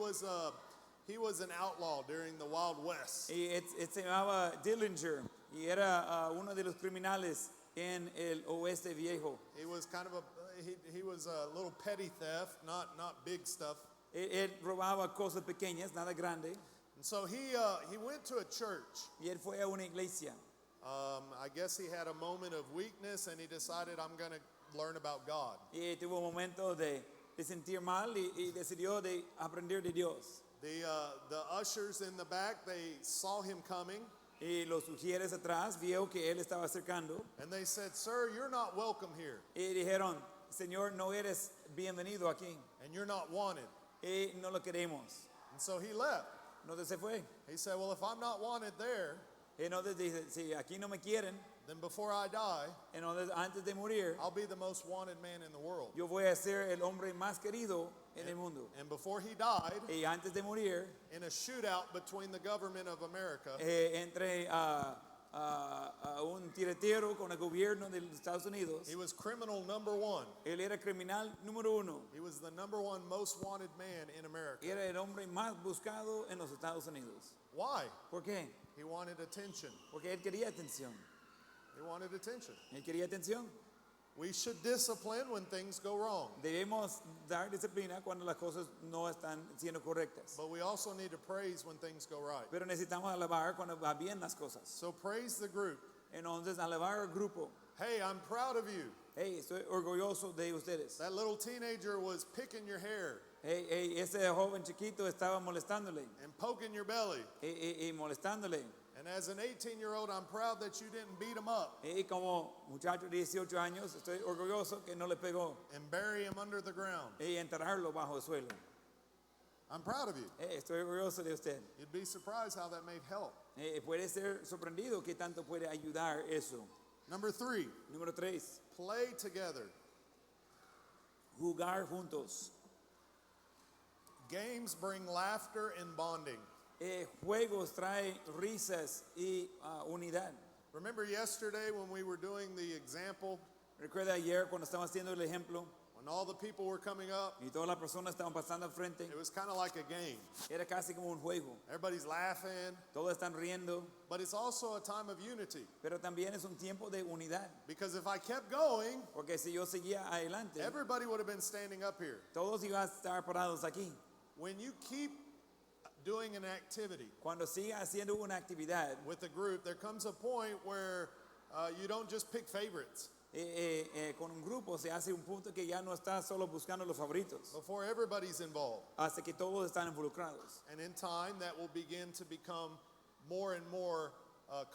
was an outlaw during the Wild West. Y se llamaba Dillinger y era uno de los criminales en el oeste viejo. He was kind of he was a little petty theft, not big stuff. Él robaba cosas pequeñas, nada grande. And so he went to a church. Y él fue a una iglesia. I guess he had a moment of weakness and he decided, I'm going to learn about God. Y tuvo un momento de sentir mal y decidió de aprender de Dios. The ushers in the back, they saw him coming Y los sugieres atrás vio que él estaba acercando and they said, "Sir, you're not welcome here y dijeron, Señor, no eres bienvenido aquí and you're not wanted." y no lo queremos. And so he left. Entonces se fue. He said, "Well, if I'm not wanted there, Y entonces dice, si aquí no me quieren, then before I die, entonces antes de morir, I'll be the most wanted man in the world." yo voy a ser el hombre más querido en el mundo. And before he died, Y antes de morir, in a shootout between the government of America entre a un tiretero con el gobierno de los Estados Unidos, he was criminal number one. él era criminal número uno. He was the number one most wanted man in America. Era el hombre más buscado en los Estados Unidos. Why? ¿Por qué? He wanted attention. Porque él quería atención. He wanted attention. Él quería atención. We should discipline when things go wrong, Debemos dar disciplina cuando las cosas no están siendo correctas. but we also need to praise when things go right. Pero necesitamos alabar cuando va bien las cosas. So praise the group. Entonces, alabar al grupo. Hey, I'm proud of you. Hey, estoy orgulloso de ustedes. That little teenager was picking your hair Hey, ese joven chiquito estaba molestándole and poking your belly. y molestándole. And as an 18-year-old, I'm proud that you didn't beat him up Y como muchacho de 18 años, estoy orgulloso que no le pegó and bury him under the ground. y enterrarlo bajo el suelo. I'm proud of you. Estoy orgulloso de usted. You'd be surprised how that may help. Puede ser sorprendido que tanto puede ayudar eso. Number 3, Número 3, play together. jugar juntos. Games bring laughter and bonding. Juegos trae risas y unidad. Remember yesterday when we were doing the example, Recuerda ayer cuando estábamos haciendo el ejemplo when all the people were coming up, y todas las personas estaban pasando al frente. it was kind of like a game. Era casi como un juego. Everybody's laughing, Todos están riendo, but it's also a time of unity. pero también es un tiempo de unidad. Because if I kept going, Porque si yo seguía adelante, everybody would have been standing up here. todos iban a estar parados aquí. When you keep doing an activity Cuando siga haciendo una actividad, with a group, there comes a point where you don't just pick favorites. con un grupo se hace un punto que ya no está solo buscando los favoritos, before everybody's involved. hasta que todos están involucrados. And in time, that will begin to become more and more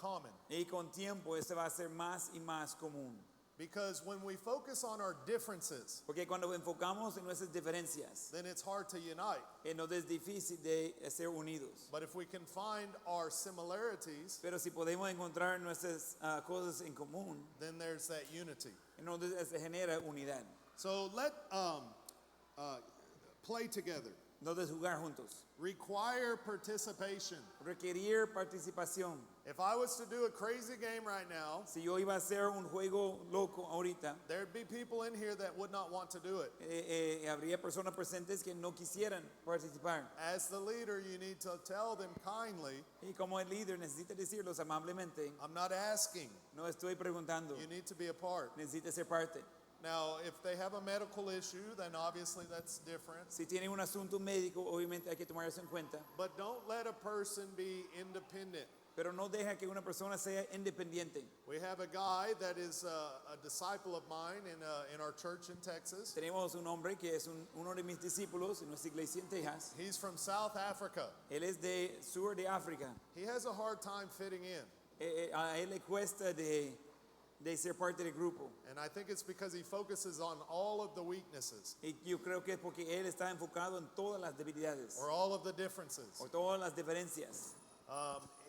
common. Y con tiempo este va a ser más y más común. Because when we focus on our differences, Porque cuando enfocamos en nuestras diferencias, then it's hard to unite. nos es difícil de ser unidos. But if we can find our similarities, Pero si podemos encontrar nuestras cosas en común, then there's that unity. entonces se genera unidad. So let play together. Entonces jugar juntos. Require participation. Requerir participación. If I was to do a crazy game right now, Si yo iba a hacer un juego loco ahorita, there'd be people in here that would not want to do it. habría personas presentes que no quisieran participar. As the leader, you need to tell them kindly, Y como el líder necesita decirlos amablemente, I'm not asking. no estoy preguntando, You need to be a part. necesita ser parte. Now, if they have a medical issue, then obviously that's different. Si tienen un asunto médico, obviamente hay que tomar eso en cuenta, But don't let a person be independent. pero no deja que una persona sea independiente. We have a guy that is a disciple of mine in our church in Texas. Tenemos un hombre que es uno de mis discípulos en nuestra iglesia en Texas. He's from South Africa. Él es de sur de África. He has a hard time fitting in. A él le cuesta de ser parte del grupo. And I think it's because he focuses on all of the weaknesses Y yo creo que es porque él está enfocado en todas las debilidades or all of the differences. o todas las diferencias.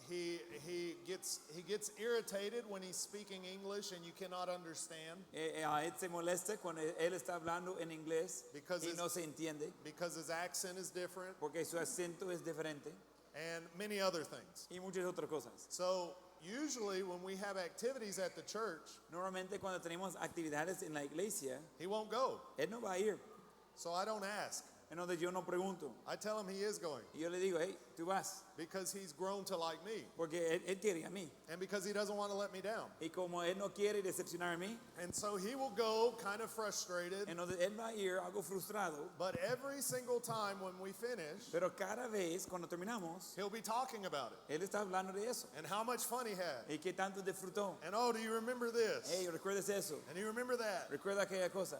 He gets irritated when he's speaking English and you cannot understand A él se molesta cuando él está hablando en inglés Because y it's- no se entiende because his accent is different porque su acento es diferente and many other things. y muchas otras cosas. So usually when we have activities at the church, Normalmente cuando tenemos actividades en la iglesia, he won't go. él no va a ir. So I don't ask. Entonces yo no pregunto. I tell him he is going Y yo le digo, hey, tú vas. because he's grown to like me Porque él quiere a mí. and because he doesn't want to let me down. Y como él no quiere decepcionar a mí, And so he will go kind of frustrated, entonces él va a ir algo frustrado. but every single time when we finish, Pero cada vez cuando terminamos, he'll be talking about it él está hablando de eso. and how much fun he had. Y qué tanto disfrutó. And oh, do you remember this? Hey, ¿recuerdas eso? And do you remember that? ¿Recuerda aquella cosa?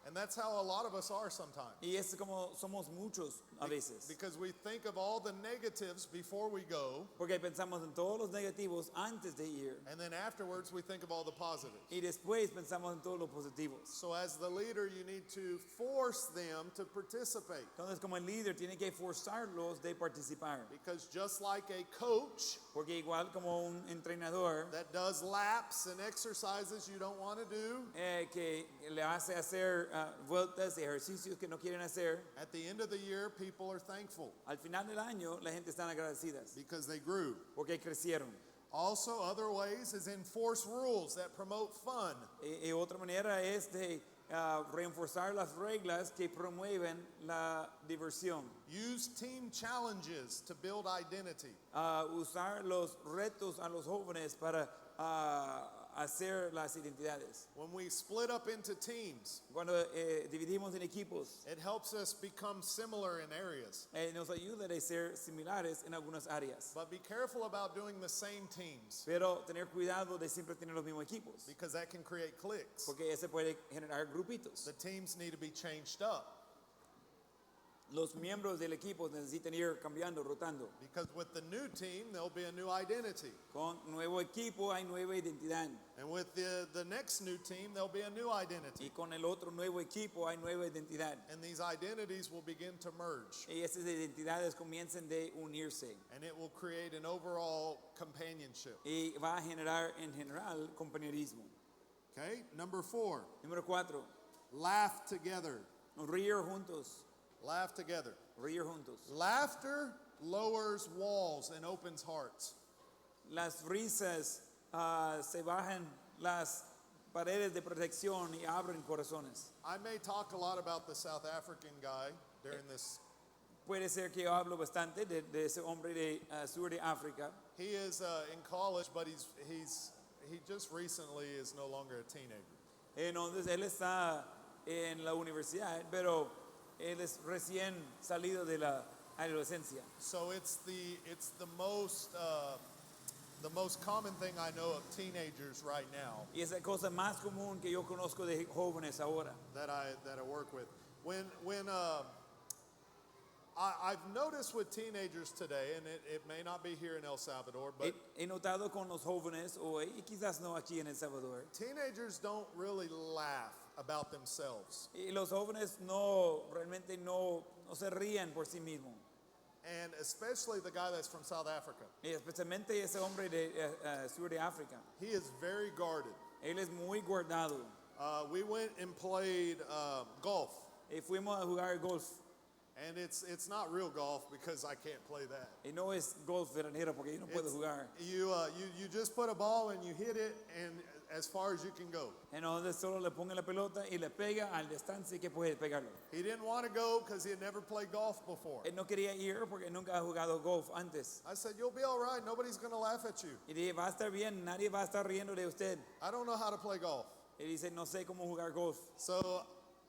And that's how a lot of us are sometimes. Y es como somos muchos a veces. Because we think of all the negatives before we go, Porque pensamos en todos los negativos antes de ir. and then afterwards we think of all the positives. Y después pensamos en todos los positivos. So as the leader, you need to force them to participate. Entonces como el líder tiene que forzarlos de participar. Because just like a coach Porque igual como un entrenador that does laps and exercises you don't want to do, que le hace hacer vueltas y ejercicios que no quieren hacer, at the end of the year, people are thankful al final del año la gente está agradecidas because they grew. porque crecieron. Also, other ways is enforce rules that promote fun. Y otra manera es de reforzar las reglas que promueven la diversión. Use team challenges to build identity. Usar los retos a los jóvenes para hacer las identidades. When we split up into teams, Cuando dividimos en equipos, it helps us become similar in areas. nos ayuda a ser similares en algunas áreas. But be careful about doing the same teams Pero tener cuidado de siempre tener los mismos equipos, because that can create cliques. porque ese puede generar grupitos. The teams need to be changed up Los miembros del equipo necesitan ir cambiando, rotando. because with the new team, there'll be a new identity. Con nuevo equipo hay nueva identidad. And with the next new team, there'll be a new identity. Y con el otro nuevo equipo hay nueva identidad. And these identities will begin to merge. Y esas identidades comienzan de unirse. And it will create an overall companionship. Y va a generar en general compañerismo. Okay? Number 4, Número 4, laugh together. reír juntos. Laugh together. Reír juntos. Laughter lowers walls and opens hearts. Las risas se bajan las paredes de protección y abren corazones. I may talk a lot about the South African guy during this. Puede ser que yo hablo bastante de ese hombre de sur de África. He is in college, but he just recently is no longer a teenager. Entonces él está en la universidad, pero él es recién salido de la adolescencia. So it's the most the most common thing I know of teenagers right now Y esa cosa más común que yo conozco de jóvenes ahora. that I work with. When I've noticed with teenagers today, and it may not be here in El Salvador, but He notado con los jóvenes hoy, y quizás no aquí en El Salvador, teenagers don't really laugh about themselves. y los jóvenes no, realmente no se ríen por sí mismos. And especially the guy that's from South Africa. Y especialmente ese hombre de sur de África. He is very guarded. Él es muy guardado. We went and played golf. Y fuimos a jugar golf. And it's not real golf because I can't play that. Y no es golf veranero porque yo no puedo jugar. You just put a ball and you hit it and as far as you can go. En donde solo le ponga la pelota y le pega al distancia que puede pegarlo. He didn't want to go because he had never played golf before. Él no quería ir porque nunca ha jugado golf antes. I said, you'll be all right. Nobody's going to laugh at you. Y dije, va a estar bien, nadie va a estar riendo de usted. I don't know how to play golf. Y dice, no sé cómo jugar golf. So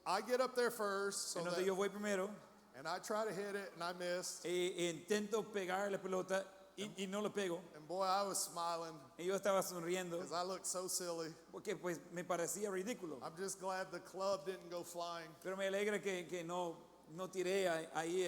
I get up there first. So Entonces yo voy primero and I try to hit it and I miss. e intento pegar la pelota y no lo pego. And boy, I was smiling Y yo estaba sonriendo because I looked so silly. porque pues me parecía ridículo. I'm just glad the club didn't go flying. Pero me alegra que no tiré ahí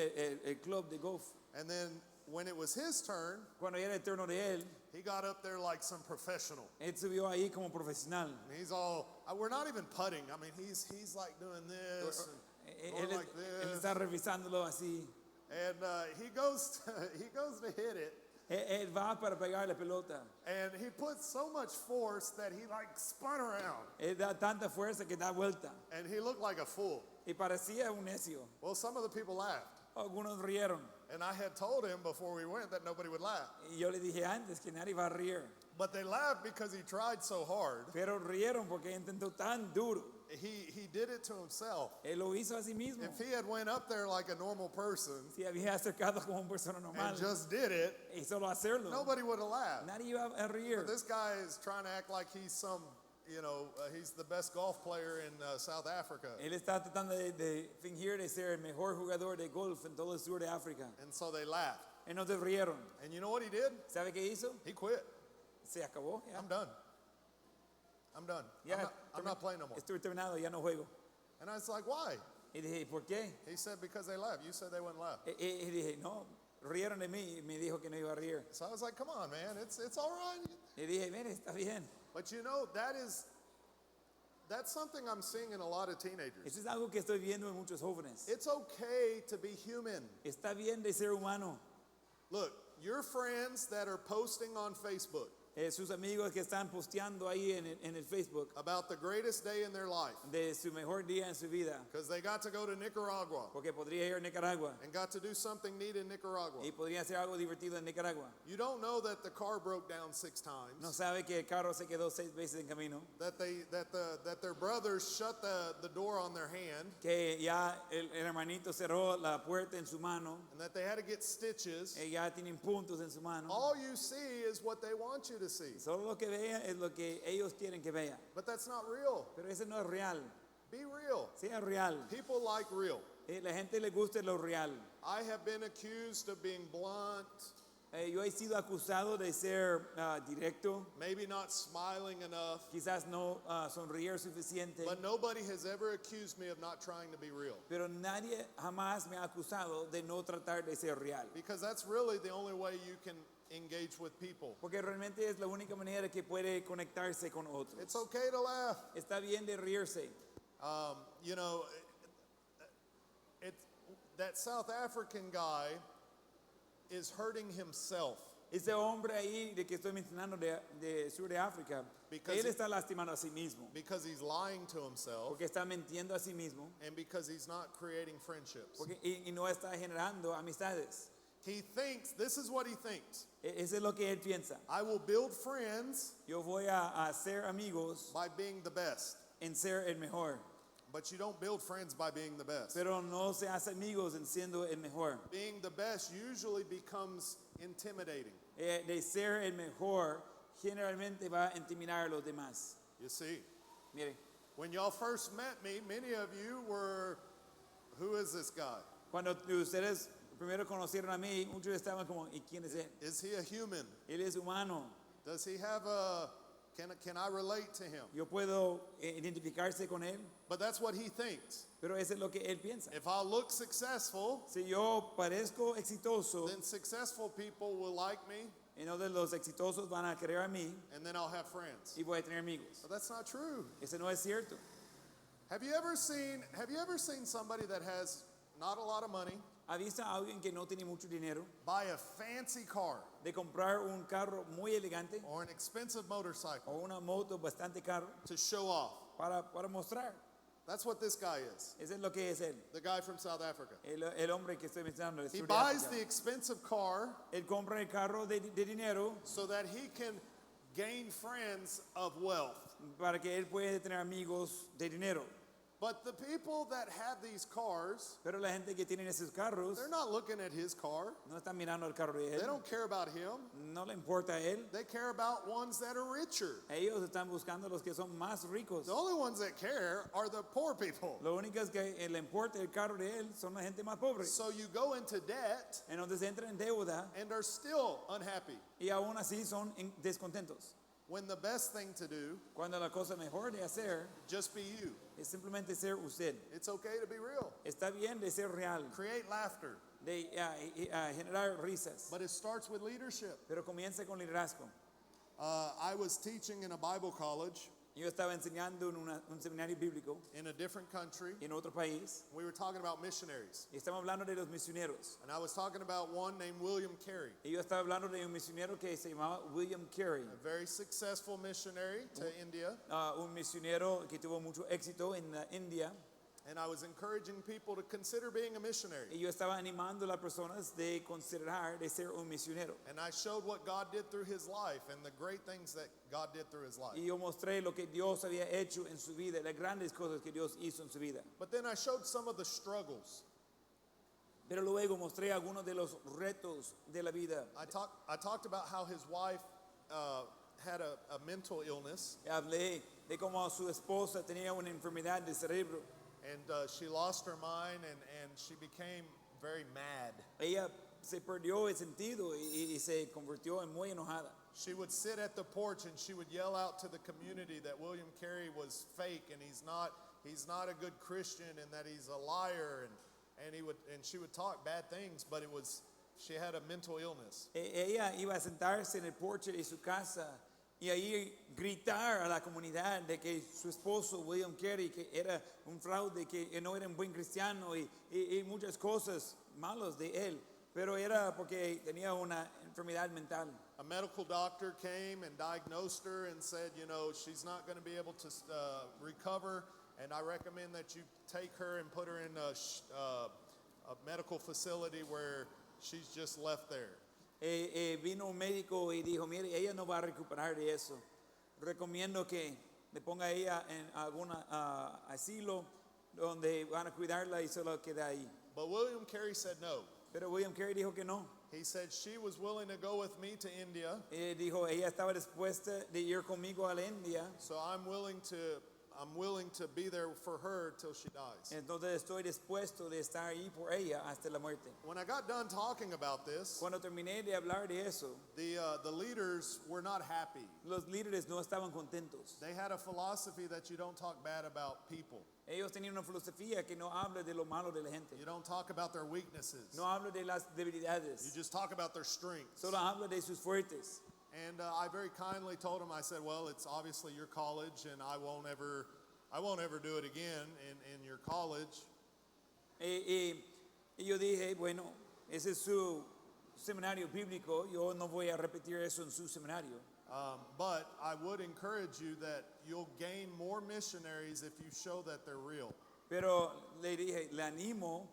el club de golf. And then when it was his turn, Cuando era el turno de él, he got up there like some professional. él subió ahí como profesional. And he's all, we're not even putting. I mean, he's like doing this and Él, going like él this. está revisándolo así. And he goes to hit it. Él va para pegar la pelota. And he put so much force that he like spun around. Él da tanta fuerza que da vuelta. And he looked like a fool. Y parecía un necio. Well, some of the people laughed. Algunos rieron. And I had told him before we went that nobody would laugh. Y yo le dije antes que nadie va a reír. But they laughed because he tried so hard. Pero rieron porque intentó tan duro. He did it to himself. Él lo hizo a sí mismo. If he had went up there like a normal person Si había acercado como una persona normal and just did it, y solo hacerlo, nobody would have laughed. nadie iba a reír. But this guy is trying to act like he's some, he's the best golf player in South Africa. Él está tratando de fingir de ser el mejor jugador de golf en todo el sur de África. And so they laughed. Entonces rieron. And you know what he did? ¿Sabe qué hizo? He quit. Se acabó. Ya. I'm done. I'm done. Ya, I'm not playing no more. Estoy terminado, ya no juego. And I was like, why? Y dije, ¿por qué? He said, because they laughed. You said they wouldn't laugh. Y dije, no, rieron de mí y me dijo que no iba a reír. So I was like, come on, man. It's all right. Y dije, ven, está bien. But that's something I'm seeing in a lot of teenagers. Eso es algo que estoy viendo en muchos jóvenes. It's okay to be human. Está bien de ser humano. Look, your friends that are posting on Facebook Sus amigos que están posteando ahí en el Facebook about the greatest day in their life de su mejor día en su vida, because they got to go to Nicaragua porque podría ir a Nicaragua and got to do something neat in Nicaragua. y podría hacer algo divertido en Nicaragua. You don't know that the car broke down 6 times. No sabe que el carro se quedó 6 veces en camino, That their brothers shut the door on their hand que ya el hermanito cerró la puerta en su mano, and that they had to get stitches. ya tienen puntos en su mano. All you see is what they want you to see. Solo lo que vean es lo que ellos quieren que vea. But that's not real. Pero ese no es real. Be real. Sea real. People like real. La gente le gusta lo real. I have been accused of being blunt, Yo he sido acusado de ser directo, maybe not smiling enough, quizás no sonreír suficiente, but nobody has ever accused me of not trying to be real. pero nadie jamás me ha acusado de no tratar de ser real. Because that's really the only way you can engage with people. Porque realmente es la única manera que puede conectarse con otros. It's okay to laugh. Está bien de reírse. You know, that South African guy is hurting himself Ese hombre ahí de que estoy mencionando de sur de África, Because él he- está lastimando a sí mismo, because he's lying to himself porque está mintiendo a sí mismo, and because he's not creating friendships. y no está generando amistades. He thinks, this is what he thinks. Eso es lo que él piensa. I will build friends Yo voy a hacer amigos by being the best. en ser el mejor, But you don't build friends by being the best. pero no se hace amigos en siendo el mejor. Being the best usually becomes intimidating. De ser el mejor, generalmente va a intimidar a los demás. You see, Mire, when y'all first met me, many of you were, who is this guy? cuando ustedes primero conocieron a mí, muchos estaban como, ¿y quién es él? Is he a human? Él es humano. Does he have a, can I relate to him? Yo puedo identificarse con él, But that's what he thinks. pero eso es lo que él piensa. If I look successful, Si yo parezco exitoso, then successful people will like me, entonces los exitosos van a querer a mí and then I'll have friends. y voy a tener amigos. But that's not true. Eso no es cierto. Have you ever seen somebody that has not a lot of money ¿Ha visto a alguien que no tiene mucho dinero buy a fancy car de comprar un carro muy elegante or an expensive motorcycle o una moto bastante caro to show off? para mostrar? That's what this guy is. Eso es lo que es él. The guy from South Africa. El hombre que estoy mencionando. el He sur de buys África. the expensive car Él compra el carro de dinero so that he can gain friends of wealth. para que él pueda tener amigos de dinero. But the people that have these cars, Pero la gente que tiene esos carros they're not looking at his car. no está mirando el carro de They él. don't care about him. No le importa a él. They care about ones that are richer. Ellos están buscando los que son más ricos. The only ones that care are the poor people. Lo único que le importa el carro de él son la gente más pobre. So you go into debt Entonces entran en deuda and are still unhappy. y aún así son descontentos. When the best thing to do, Cuando la cosa mejor de hacer just be you. es simplemente ser usted. It's okay to be real. Está bien de ser real, Create laughter. de generar risas, But it starts with leadership. pero comienza con liderazgo. I was teaching in a Bible college Yo estaba enseñando en un seminario bíblico in a different country. en otro país We were talking about missionaries. y estamos hablando de los misioneros. And I was talking about one named William Carey, Y yo estaba hablando de un misionero que se llamaba William Carey, a very successful missionary to India. un misionero que tuvo mucho éxito en la India. And I was encouraging people to consider being a missionary. Y yo estaba animando a las personas de considerar de ser un misionero. And I showed what God did through his life and the great things that God did through his life. Y yo mostré lo que Dios había hecho en su vida, las grandes cosas que Dios hizo en su vida. But then I showed some of the struggles. Pero luego mostré algunos de los retos de la vida. I talked about how his wife had a mental illness, Hablé de cómo su esposa tenía una enfermedad de cerebro. and she lost her mind and she became very mad. Ella se perdió el sentido y se convirtió en muy enojada. She would sit at the porch and she would yell out to the community that William Carey was fake and he's not a good Christian and that he's a liar and she would talk bad things, but she had a mental illness. Ella iba a sentarse en el porche de su casa y ahí gritar a la comunidad de que su esposo William Carey que era un fraude, que no era un buen cristiano y muchas cosas malas de él, pero era porque tenía una enfermedad mental. A medical doctor came and diagnosed her and said, she's not going to be able to recover, and I recommend that you take her and put her in a medical facility where she's just left there. Vino un médico y dijo, mire, ella no va a recuperar de eso. Recomiendo que le ponga a ella en algún asilo donde van a cuidarla y solo queda ahí. But William Carey said no. Pero William Carey dijo que no. He said she was willing to go with me to India, Dijo, ella estaba dispuesta de ir conmigo a la India, so I'm willing to be there for her till she dies. entonces estoy dispuesto de estar ahí por ella hasta la muerte. When I got done talking about this, Cuando terminé de hablar de eso, the leaders were not happy. los líderes no estaban contentos. They had a philosophy that you don't talk bad about people. Ellos tenían una filosofía que no habla de lo malo de la gente. You don't talk about their weaknesses. No habla de las You debilidades. just talk about their strengths. Solo habla de sus fuertes. And I very kindly told him, I said, well, it's obviously your college and I won't ever do it again in your college. Y yo dije, bueno, ese es su seminario bíblico, yo no voy a repetir eso en su seminario. But I would encourage you that you'll gain more missionaries if you show that they're real. Pero le dije, le animo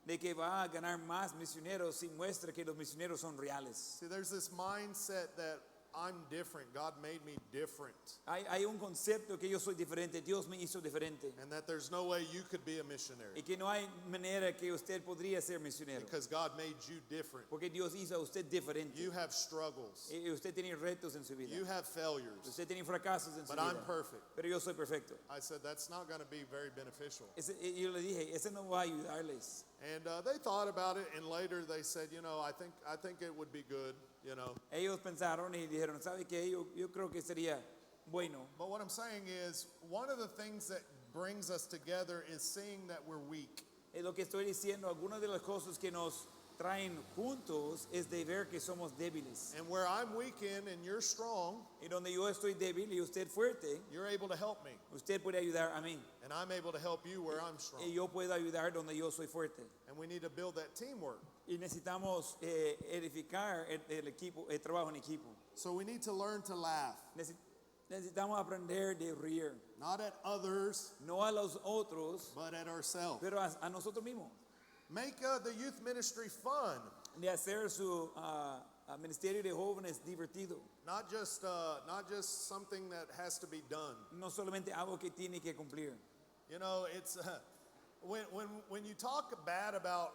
de que va a ganar más misioneros si muestra que los misioneros son reales. See, there's this mindset that I'm different. God made me different. Hay un concepto que yo soy diferente, Dios me hizo diferente. And that there's no way you could be a missionary Y que no hay manera que usted podría ser misionero. because God made you different. Porque Dios hizo a usted diferente. You have struggles. Y usted tiene retos en su vida. You have failures. Usted tiene fracasos en su But vida. I'm perfect. Pero yo soy perfecto. I said, that's not going to be very beneficial. Y yo le dije, ese no va a ayudarles. And they thought about it, and later they said, I think it would be good. you know. Ellos pensaron y dijeron, ¿sabe qué? Yo creo que sería bueno. But what I'm saying is, one of the things that brings us together is seeing that we're weak. Es lo que estoy diciendo, algunas de las cosas que nos traen juntos es de ver que somos débiles. And where I'm weak in and you're strong, Y donde yo estoy débil y usted fuerte, you're able to help me. usted puede ayudar a mí. And I'm able to help you where I'm Y strong. yo puedo ayudar donde yo soy fuerte. And we need to build that teamwork. Y necesitamos edificar el equipo, el trabajo en equipo. So we need to learn to laugh, Necesitamos aprender de reír, not at others, no a los otros, but at ourselves. pero a nosotros mismos. Make the youth ministry fun, De hacer su ministerio de jóvenes divertido. not just something that has to be done. No solamente algo que tiene que cumplir. You know, it's when you talk bad about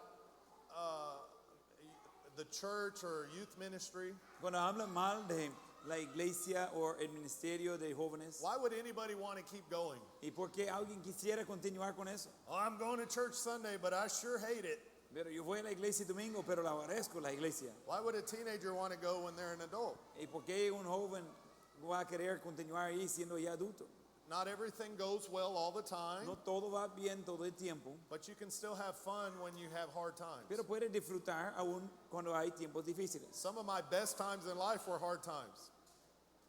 the church or youth ministry, Cuando hablan mal de la iglesia o el ministerio de jóvenes, why would anybody want to keep going? ¿y por qué alguien quisiera continuar con eso? Oh, I'm going to church Sunday, but I sure hate it. Pero yo voy a la iglesia domingo, pero la aborrezco la iglesia. Why would a teenager want to go when they're an adult? ¿Y por qué un joven va a querer continuar ahí siendo ya adulto? Not everything goes well all the time, No todo va bien todo el tiempo, but you can still have fun when you have hard times. pero puedes disfrutar aún cuando hay tiempos difíciles. Some of my best times in life were hard times.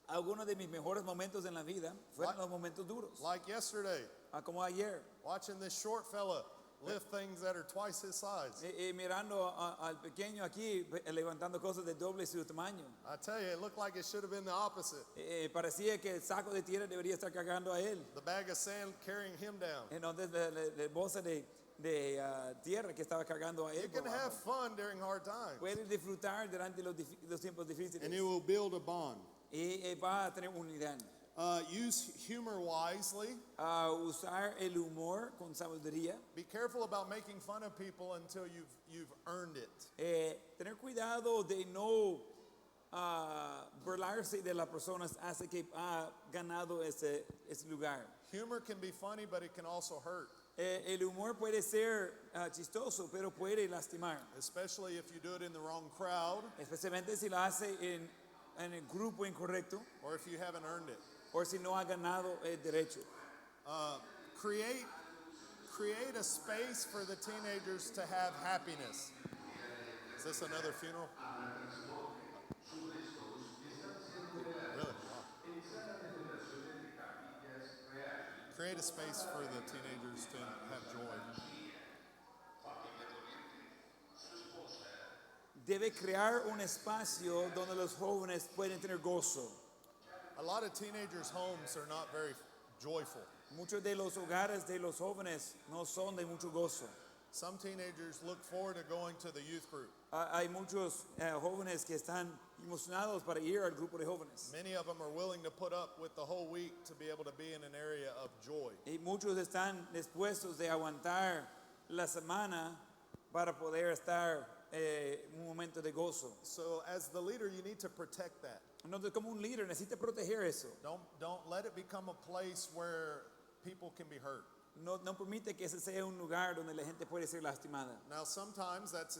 Algunos de mis mejores momentos en la vida fueron los momentos duros, Like yesterday, como ayer, watching this short fella lift things that are twice his size. mirando al pequeño aquí levantando cosas de doble su tamaño. I tell you, it looked like it should have been the opposite. Parecía que el saco de tierra debería estar cargando a él. The bag of sand carrying him down. Entonces, la bolsa de tierra que estaba cargando a él. You can por have abajo. fun during hard times, Puede disfrutar durante los tiempos difíciles. and it will build a bond. Y va a tener unidad. Use humor wisely. Usar el humor con sabiduría. Be careful about making fun of people until you've earned it. Tener cuidado de no burlarse de las personas hasta que ha ganado ese lugar. Humor can be funny, but it can also hurt, El humor puede ser chistoso, pero puede lastimar. especially if you do it in the wrong crowd Especialmente si lo hace en el grupo incorrecto or if you haven't earned it. o si no ha ganado el derecho. Create a space for the teenagers to have happiness. Is this another funeral? Really? Wow. Create a space for the teenagers to have joy. Debe crear un espacio donde los jóvenes pueden tener gozo. A lot of teenagers' homes are not very joyful. Muchos de los hogares de los jóvenes no son de mucho gozo. Some teenagers look forward to going to the youth group. Hay muchos jóvenes que están emocionados para ir al grupo de jóvenes. Many of them are willing to put up with the whole week to be able to be in an area of joy. Y muchos están dispuestos de aguantar la semana para poder estar en un momento de gozo. So as the leader, you need to protect that. Entonces, como un líder, necesita proteger eso. Don't let it become a place where people can be hurt. No permite que ese sea un lugar donde la gente puede ser lastimada. Now, sometimes that's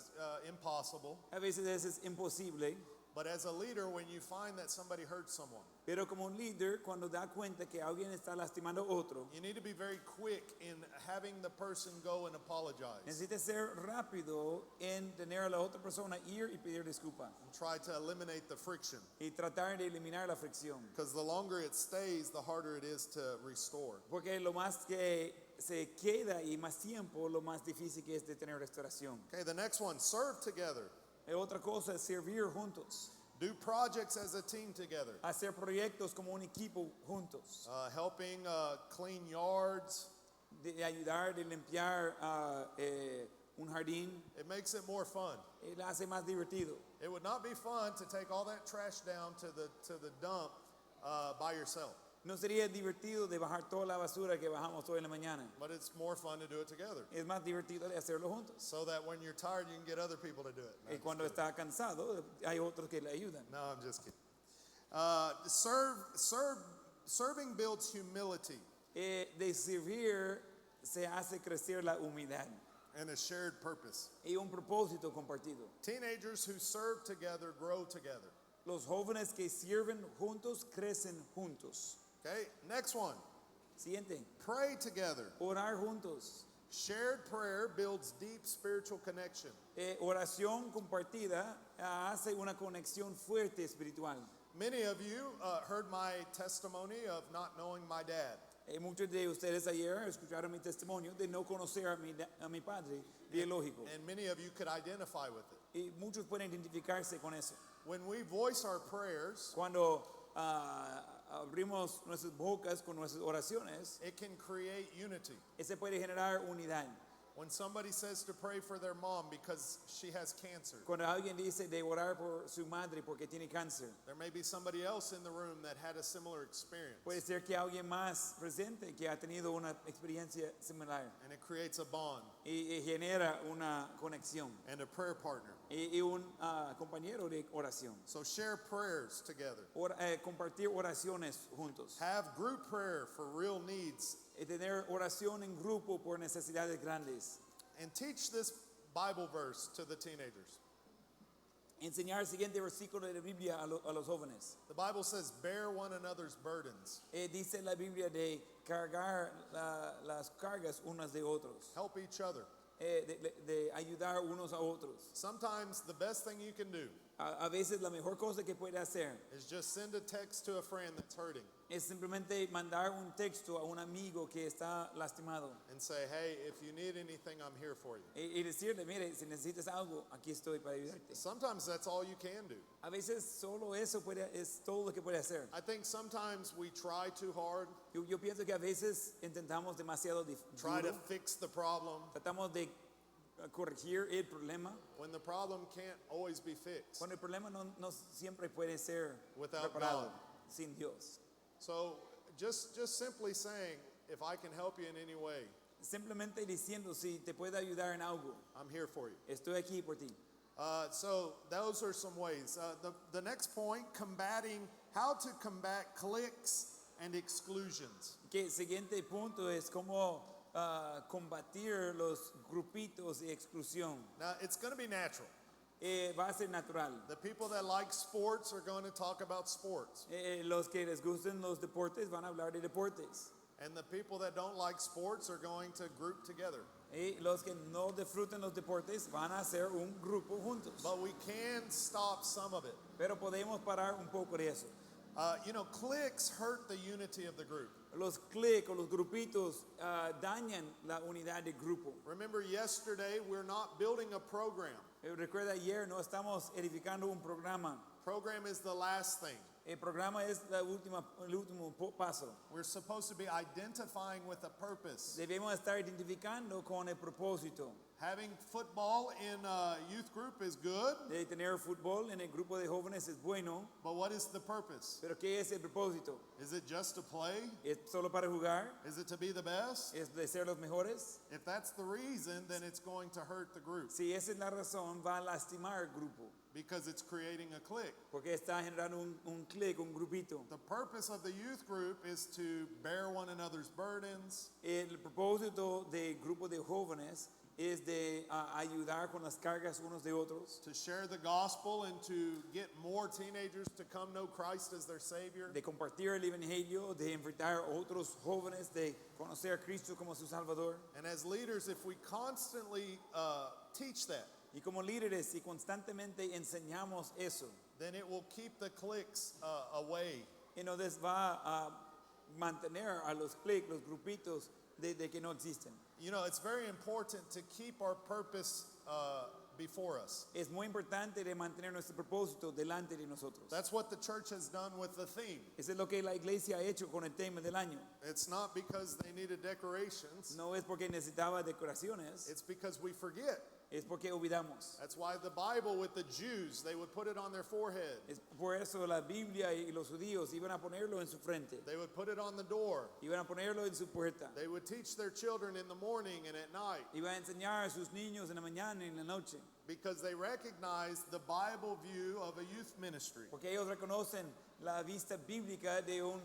impossible, A veces eso es imposible, but as a leader, when you find that somebody hurts someone, pero como un líder, cuando da cuenta que alguien está lastimando a otro, you need to be very quick in having the person go and apologize necesita ser rápido en tener a la otra persona ir y pedir disculpas and try to eliminate the friction. y tratar de eliminar la fricción. Because the longer it stays, the harder it is to restore. Porque lo más que se queda y más tiempo, lo más difícil que es de tener restauración. Okay, the next one, serve together. Otra cosa es servir juntos, Do projects as a team together. hacer proyectos como un equipo juntos, Helping clean yards. de ayudar, de limpiar un jardín, It makes it more fun. lo hace más divertido. It would not be fun to take all that trash down to the dump by yourself, No sería divertido de bajar toda la basura que bajamos hoy en la mañana. but it's more fun to do it together. Es más divertido de hacerlo juntos. So that when you're tired, you can get other people to do it. No, Y I'm cuando just kidding. está cansado, hay otros que le ayudan. No, I'm just kidding. Serving builds humility. De servir se hace crecer la humildad. and a shared purpose. y un propósito compartido. Teenagers who serve together grow together. Los jóvenes que sirven juntos crecen juntos. Okay, next one. Siguiente, Pray together. orar juntos. Shared prayer builds deep spiritual connection. Oración compartida hace una conexión fuerte espiritual. Many of you heard my testimony of not knowing my dad. Muchos de ustedes ayer escucharon mi testimonio de no conocer a mi padre biológico. And many of you could identify with it. Y muchos pueden identificarse con eso. When we voice our prayers, Cuando abrimos nuestras bocas con nuestras oraciones, it can create unity. ese puede generar unidad. When somebody says to pray for their mom because she has cancer, Cuando alguien dice de orar por su madre porque tiene cáncer, there may be somebody else in the room that had a similar experience. puede ser que alguien más presente que ha tenido una experiencia similar And it creates a bond y genera una conexión and a prayer partner. y un compañero de oración. So share prayers together. Compartir oraciones juntos. Have group prayer for real needs. Tener oración en grupo por necesidades grandes. And teach this Bible verse to the teenagers. Enseñar el siguiente versículo de la Biblia a los jóvenes. The Bible says, bear one another's burdens. Dice la Biblia de cargar las cargas unas de otros. Help each other. De ayudar unos a otros. Sometimes the best thing you can do A veces la mejor cosa que puede hacer is just send a text to a friend that's hurting es simplemente mandar un texto a un amigo que está lastimado and say, hey, if you need anything, I'm here for you. y decirle, mire, si necesitas algo, aquí estoy para ayudarte. Sometimes that's all you can do. A veces solo eso es todo lo que puede hacer. I think sometimes we try too hard, Yo pienso que a veces intentamos demasiado try to duro, fix the problem tratamos de corregir el problema, when the problem can't always be fixed. cuando el problema no siempre puede ser Without reparado God. sin Dios. So just simply saying, if I can help you in any way, Simplemente diciendo, si te puedo ayudar en algo, I'm here for you. estoy aquí por ti. So those are some ways. The next point, how to combat cliques and exclusions. Que el siguiente punto es cómo combatir los grupitos y exclusión. Now, it's going to be natural. Va a ser natural. The people that like sports are going to talk about sports. Los que les gusten los deportes van a hablar de deportes. And the people that don't like sports are going to group together. Y los que no disfruten los deportes van a hacer un grupo juntos. But we can stop some of it. Pero podemos parar un poco de eso. Cliques hurt the unity of the group. Los clics o los grupitos dañan la unidad del grupo. Remember yesterday, we're not building a program. Recuerda ayer, no estamos edificando un programa. Program is the last thing. El programa es el último paso. We're supposed to be identifying with a purpose. Debemos estar identificando con el propósito. Having football in a youth group is good, De tener fútbol en el grupo de jóvenes es bueno, but what is the purpose? pero ¿qué es el propósito? Is it just to play? ¿Es solo para jugar? Is it to be the best? ¿Es de ser los mejores? If that's the reason, then it's going to hurt the group Si esa es la razón, va a lastimar el grupo, because it's creating a clique. porque está generando un clic, un grupito. The purpose of the youth group is to bear one another's burdens, El propósito del grupo de jóvenes es de ayudar con las cargas unos de otros, to share the gospel, and to get more teenagers to come know Christ as their Savior. de compartir el evangelio, de enfrentar a otros jóvenes, de conocer a Cristo como su Salvador. And as leaders, if we constantly teach that, Y como líderes, si constantemente enseñamos eso, then it will keep the cliques away. y nos va a mantener a los clics, los grupitos de que no existen. It's very important to keep our purpose before us. Es muy importante de mantener nuestro propósito delante de nosotros. That's what the church has done with the theme. Eso es lo que la iglesia ha hecho con el tema del año. It's not because they needed decorations. No es porque necesitaba decoraciones, It's because we forget Es porque olvidamos. That's why the Bible with the Jews, they would put it on their forehead. Es por eso la Biblia y los judíos iban a ponerlo en su frente. They would put it on the door. Iban a ponerlo en su puerta. They would teach their children in the morning and at night Iba a enseñar a sus niños en la mañana y en la noche. because they recognized the Bible view of a youth ministry. Porque ellos reconocen la vista bíblica de un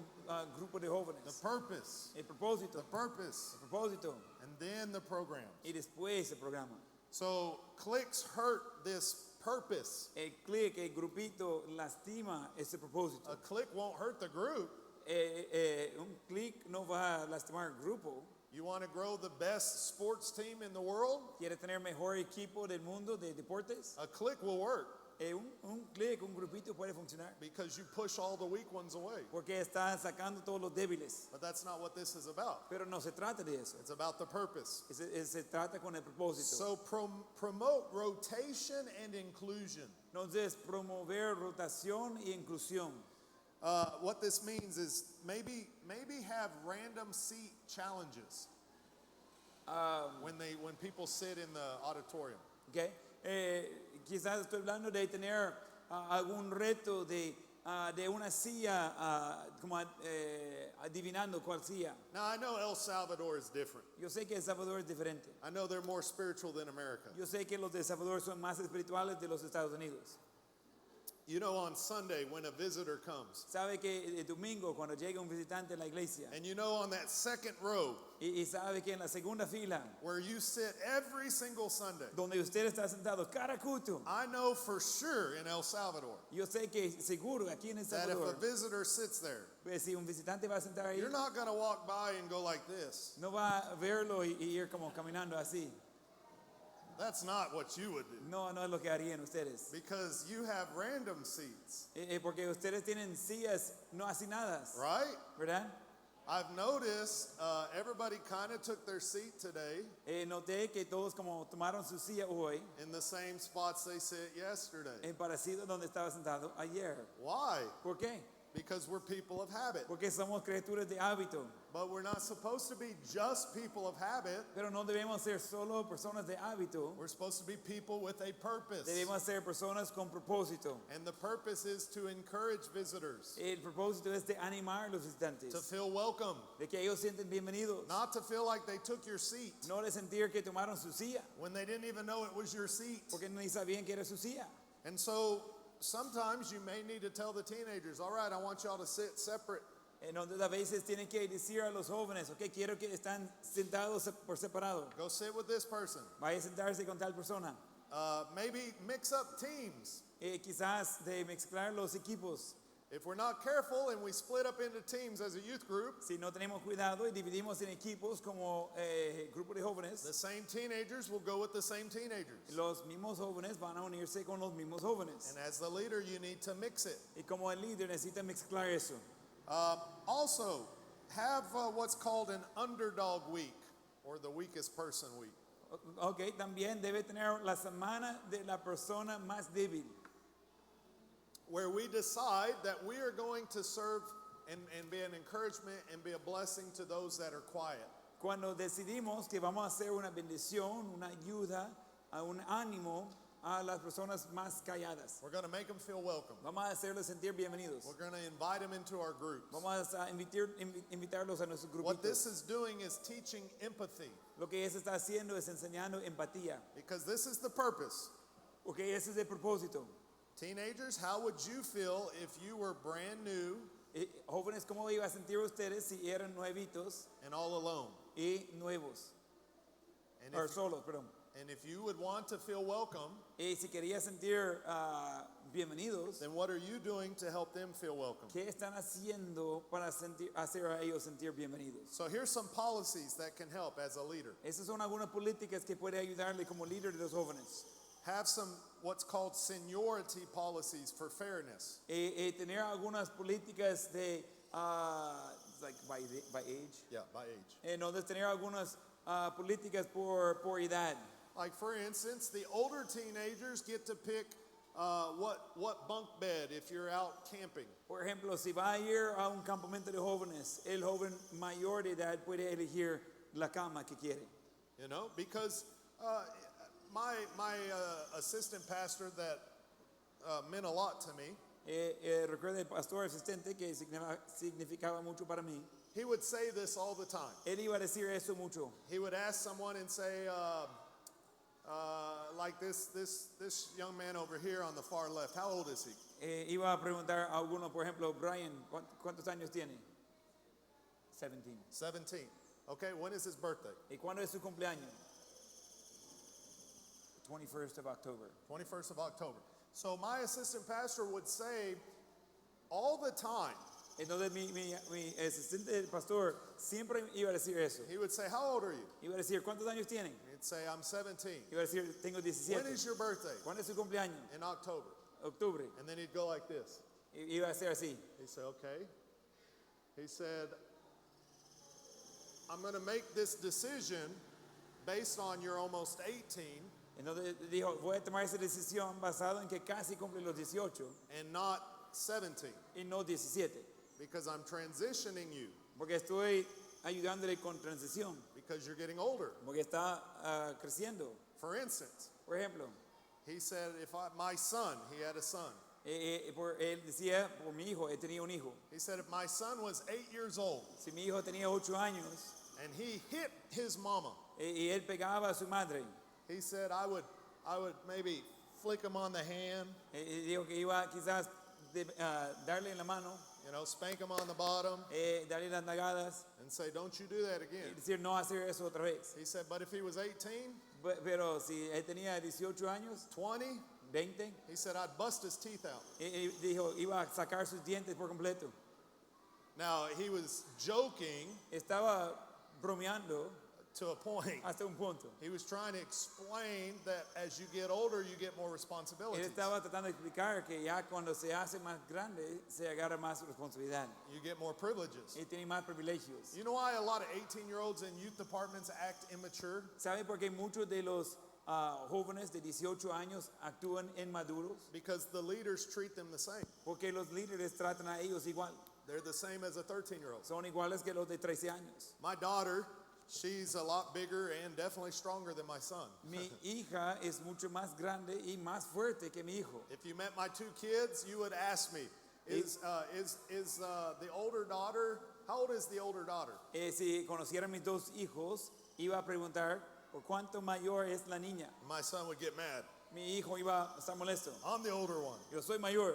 grupo de The jóvenes. purpose, El propósito. the purpose, El propósito. and then the program. Y después el programa. So cliques hurt this purpose. El clic, el grupito lastima ese propósito. A click won't hurt the group. Un clic no va a lastimar el grupo. You want to grow the best sports team in the world? ¿Quiere tener mejor equipo del mundo de deportes? A click will work Un clic, un grupito puede funcionar. because you push all the weak ones away. Porque está sacando todos los débiles. But that's not what this is about. Pero no se trata de eso. It's about the purpose. Se trata con el propósito. So promote rotation and inclusion. Entonces, promover rotación y inclusión. What this means is maybe have random seat challenges when people sit in the auditorium. ¿Okay? Quizás estoy hablando de tener algún reto de una silla, como adivinando cuál silla. Now I know El Salvador is different. Yo sé que El Salvador es diferente. I know they're more spiritual than America. Yo sé que los de El Salvador son más espirituales de los Estados Unidos. You know, on Sunday when a visitor comes, Sabe que el domingo cuando llega un visitante a la iglesia and you know on that second row y sabe que en la segunda fila where you sit every single Sunday, donde usted está sentado cada culto, I know for sure in El Salvador yo sé que seguro aquí en El that if Salvador, a visitor sits there, pues, si un visitante va a sentar ahí, you're not going to walk by and go like this. no va a verlo y ir como caminando así. That's not what you would do No es lo que harían ustedes. because you have random seats, Porque ustedes tienen sillas no asignadas, right? ¿verdad? I've noticed everybody kind of took their seat today Noté que todos como tomaron su silla hoy, in the same spots they sit yesterday. en parecido donde estaba sentado ayer. Why? ¿Por qué? Because we're people of habit. Porque somos criaturas de hábito. But we're not supposed to be just people of habit. Pero no debemos ser solo personas de hábito. We're supposed to be people with a purpose. Debemos ser personas con propósito. And the purpose is to encourage visitors, El propósito es de animar a los to visitantes, feel welcome, de que ellos sienten bienvenidos, not to feel like they took your seat no de sentir que tomaron su silla, when they didn't even know it was your seat. porque ni sabían que era su silla. And so sometimes you may need to tell the teenagers, all right, I want y'all to sit separate. Entonces a veces tienen que decir a los jóvenes, ok, quiero que están sentados por separado. Go sit with this person. Vaya a sentarse con tal persona. Maybe mix up teams. Quizás de mezclar los equipos. If we're not careful and we split up into teams as a youth group, Si no tenemos cuidado y dividimos en equipos como grupo de jóvenes, the same teenagers will go with the same teenagers. los mismos jóvenes van a unirse con los mismos jóvenes. And as the leader, you need to mix it. Y como el líder necesita mezclar eso. Also, have what's called an underdog week or the weakest person week. Ok, también debe tener la semana de la persona más débil, Where we decide that we are going to serve and be an encouragement and be a blessing to those that are quiet. cuando decidimos que vamos a hacer una bendición, una ayuda, a un ánimo a las personas más calladas. We're going to make them feel welcome. Vamos a hacerlos sentir bienvenidos. We're going to invite them into our groups. Vamos a invitarlos a nuestros What grupitos. this is doing is teaching empathy Lo que eso está haciendo es enseñando empatía. because this is the purpose. Ok, ese es el propósito. Teenagers, how would you feel if you were brand new Jóvenes, ¿cómo iba a sentir ustedes si eran nuevitos and all alone? y nuevos? And O if, solos, perdón. and if you would want to feel welcome, Y si quería sentir bienvenidos, then what are you doing to help them feel welcome? ¿qué están haciendo para hacer a ellos sentir bienvenidos? So here's some policies that can help as a leader. Esas son algunas políticas que puede ayudarle como líder de los jóvenes. Have some what's called seniority policies for fairness. Tener algunas políticas de, like by age. Yeah, by age. Entonces tener algunas políticas por edad. Like for instance, the older teenagers get to pick what bunk bed if you're out camping. Por ejemplo, si va a ir a un campamento de jóvenes, el joven mayor de edad puede elegir la cama que quiere. You know, because my assistant pastor that meant a lot to me, Recuerda el pastor asistente que significaba mucho para mí. he would say this all the time. Él iba a decir eso mucho. He would ask someone and say, like this young man over here on the far left, how old is he? Iba a preguntar a alguno, por ejemplo, Brian, ¿cuántos años tiene? 17. 17. Okay, when is his birthday? ¿Y cuándo es su cumpleaños? 21st of October. 21st of October. So my assistant pastor would say all the time, Entonces mi asistente del pastor siempre iba a decir eso. he would say, how old are you? Iba a decir, ¿cuántos años tienen? He'd say, I'm 17. Iba a decir, tengo When 17. is your birthday? ¿Cuándo es su cumpleaños? In October. Octubre. And then he'd go like this. Iba a ser así. He said, okay. He said, I'm going to make this decision based on you're almost 18 Entonces dijo, voy a tomar esa decisión basado en que casi cumple los 18 and not 17 y no 17. because I'm transitioning you Porque estoy ayudándole con transición. because you're getting older. Porque está creciendo. For instance, Por ejemplo, he said, my son, he had a son. él decía, por mi hijo, él tenía un hijo. He said, if my son was 8 years old Si mi hijo tenía 8 años and he hit his mama, y él pegaba a su madre, he said, I would maybe flick him on the hand, dijo que iba quizás darle en la mano, spank him on the bottom darle las nagadas and say, don't you do that y again. decir no hacer eso otra vez. He said, but if he was 18, Pero si él tenía 18 años, 20, 20, he said, I'd bust his teeth out. dijo, iba a sacar sus dientes por completo. Now, he was joking Estaba bromeando to a point. hasta un punto. He was trying to explain that as you get older, you get more Él responsibilities. estaba tratando de explicar que ya cuando se hace más grande, se agarra más responsabilidad You get more privileges. y tiene más privilegios. You know why a lot of 18-year-olds in youth departments act immature? ¿Sabe por qué muchos de los jóvenes de 18 años actúan inmaduros? Because the leaders treat them the same. Porque los líderes tratan a ellos igual. They're the same as a 13-year-old. Son iguales que los de 13 años. My daughter, she's a lot bigger and definitely stronger than my son. Mi hija es mucho más grande y más fuerte que mi hijo. If you met my 2 kids, you would ask me, is the older daughter, how old is the older daughter? Si conociera a mis 2 hijos, iba a preguntar por cuánto mayor es la niña. My son would get mad. Mi hijo iba a estar molesto. I'm the older one. Yo soy mayor.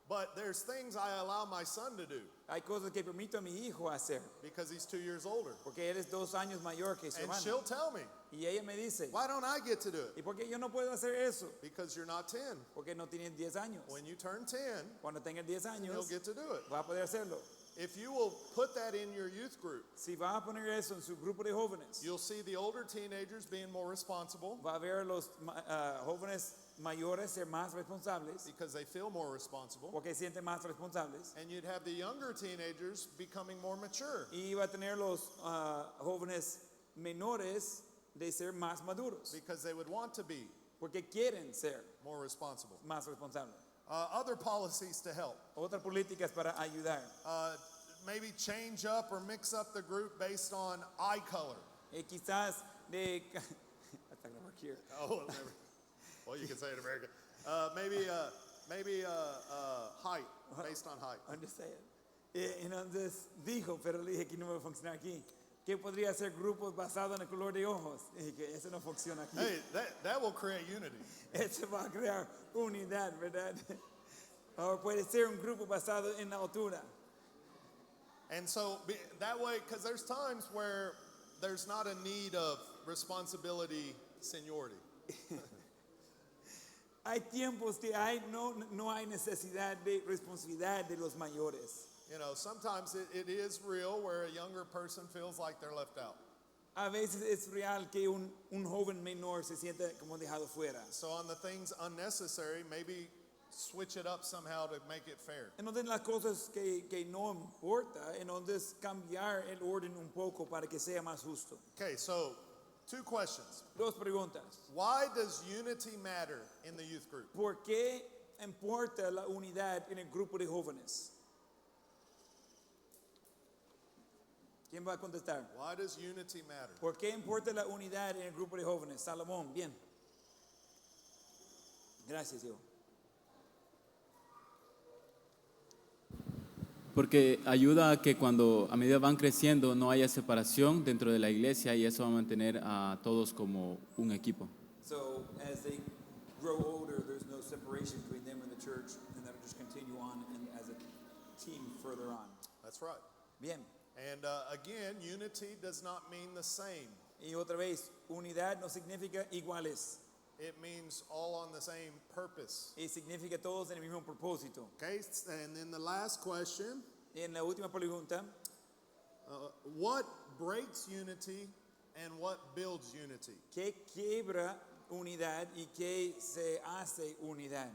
But there's things I allow my son to do Hay cosas que permito a mi hijo hacer. because he's 2 years older. Porque él es 2 años mayor que su And hermana. she'll tell me, Y ella me dice, why don't I get to do it? ¿y por qué yo no puedo hacer eso? Because you're not 10. Porque no tiene 10 años. When you turn 10, Cuando tenga 10 you'll años, get to do it. va a poder hacerlo. If you will put that in your youth group, Si va a poner eso en su grupo de jóvenes, you'll see the older teenagers being more responsible va a ver a los jóvenes mayores ser más responsables, because they feel more responsible. porque se sienten más responsables. And you'd have the younger teenagers becoming more mature Y va a tener los jóvenes menores de ser más maduros, because they would want to be porque quieren ser more responsible. más responsables. Other policies to help. Otras políticas para ayudar. Maybe change up or mix up the group based on eye color. Quizás de... Hasta grabar here. Oh, never. Well, you can say it in America. Maybe height, based on height. I'm just saying. Entonces dijo, pero le dije que no me va a funcionar aquí. ¿Qué podría ser grupos basados en el color de ojos? Dije que eso no funciona aquí. Hey, that will create unity. Eso va a crear unidad, ¿verdad? O puede ser un grupo basado en la altura. And so that way, because there's times where there's not a need of responsibility seniority. Hay tiempos que no hay necesidad de responsabilidad de los mayores. Sometimes it is real where a younger person feels like they're left out. A veces es real que un joven menor se siente como dejado fuera. So on the things unnecessary, maybe switch it up somehow to make it fair. Entonces las cosas que no importa, entonces cambiar el orden un poco para que sea más justo. Okay, so 2 questions. 2 preguntas. Why does unity matter in the youth group? ¿Por qué importa la unidad en el grupo de jóvenes? ¿Quién va a contestar? Why does unity matter? ¿Por qué importa la unidad en el grupo de jóvenes? Salomón, bien. Gracias, hijo. Porque ayuda a que cuando a medida van creciendo no haya separación dentro de la iglesia y eso va a mantener a todos como un equipo. So as they grow older, there's no separation between them and the church, and that'll just continue on and as a team further on. That's right. Bien. And again, unity does not mean the same. Y otra vez, unidad no significa iguales. It means all on the same purpose. Y significa todos en el mismo propósito. Okay, and then the last question, Y en la última pregunta, what breaks unity and what builds unity? ¿qué quiebra unidad y qué se hace unidad?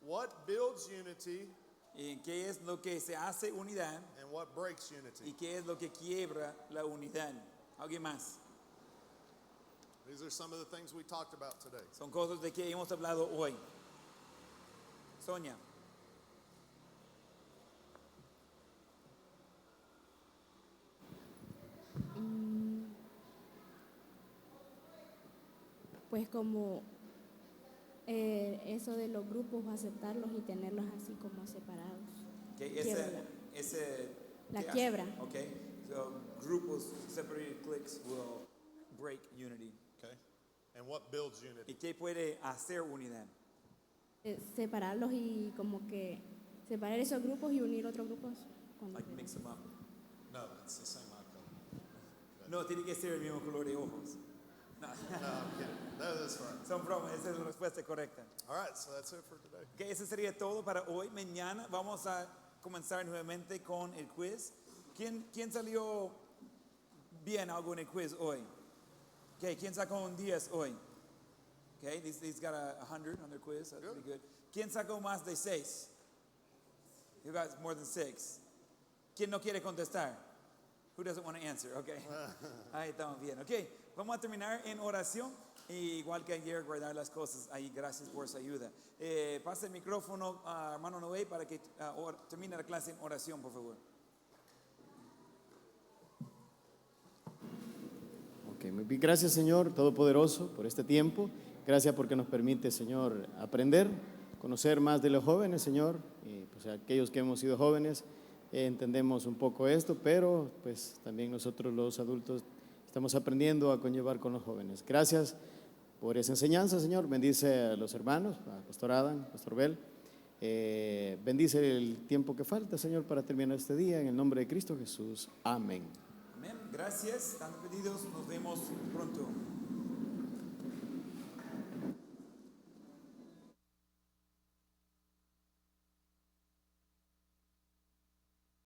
What builds unity ¿Y qué es lo que se hace unidad and what breaks y unity? qué es lo que quiebra la unidad? ¿Alguien más? These are some of the things we talked about today. Son cosas de que hemos hablado hoy. Sonia. Pues como eso de los grupos, aceptarlos y tenerlos así como separados. Okay, Quiebra. La ¿qué hace? quiebra. Okay, so grupos, separated cliques will break unity. Okay? And what builds unity? ¿Y qué puede hacer unidad? Separarlos y como que separar esos grupos y unir otros grupos. Cuando Like mix them up. No, it's the same outcome. No, tiene que ser el mismo color de ojos. No, No, I'm kidding. No, that's right. son bromas, esa es la respuesta correcta. All right, so that's it for today. Okay, eso sería todo para hoy. Mañana vamos a comenzar nuevamente con el quiz. ¿Quién salió bien algo en el quiz hoy? Okay, ¿quién sacó un 10 hoy? Okay, he's got a 100 on their quiz. That's pretty good. ¿Quién sacó más de 6? You got more than 6. ¿Quién no quiere contestar? Who doesn't want to answer? Okay. Ahí estamos bien. Okay, vamos a terminar en oración. Y igual que ayer, guardar las cosas ahí. Gracias por su ayuda. Pasa el micrófono a hermano Noé para que termine la clase en oración, por favor. Ok, muy bien. Gracias, Señor Todopoderoso, por este tiempo. Gracias porque nos permite, Señor, aprender, conocer más de los jóvenes, Señor. Y pues aquellos que hemos sido jóvenes entendemos un poco esto, pero pues también nosotros los adultos estamos aprendiendo a conllevar con los jóvenes. Gracias por esa enseñanza, Señor. Bendice a los hermanos, a Pastor Adam, Pastor Bel. Bendice el tiempo que falta, Señor, para terminar este día. En el nombre de Cristo Jesús. Amén. Amén. Gracias. Están pedidos. Nos vemos pronto.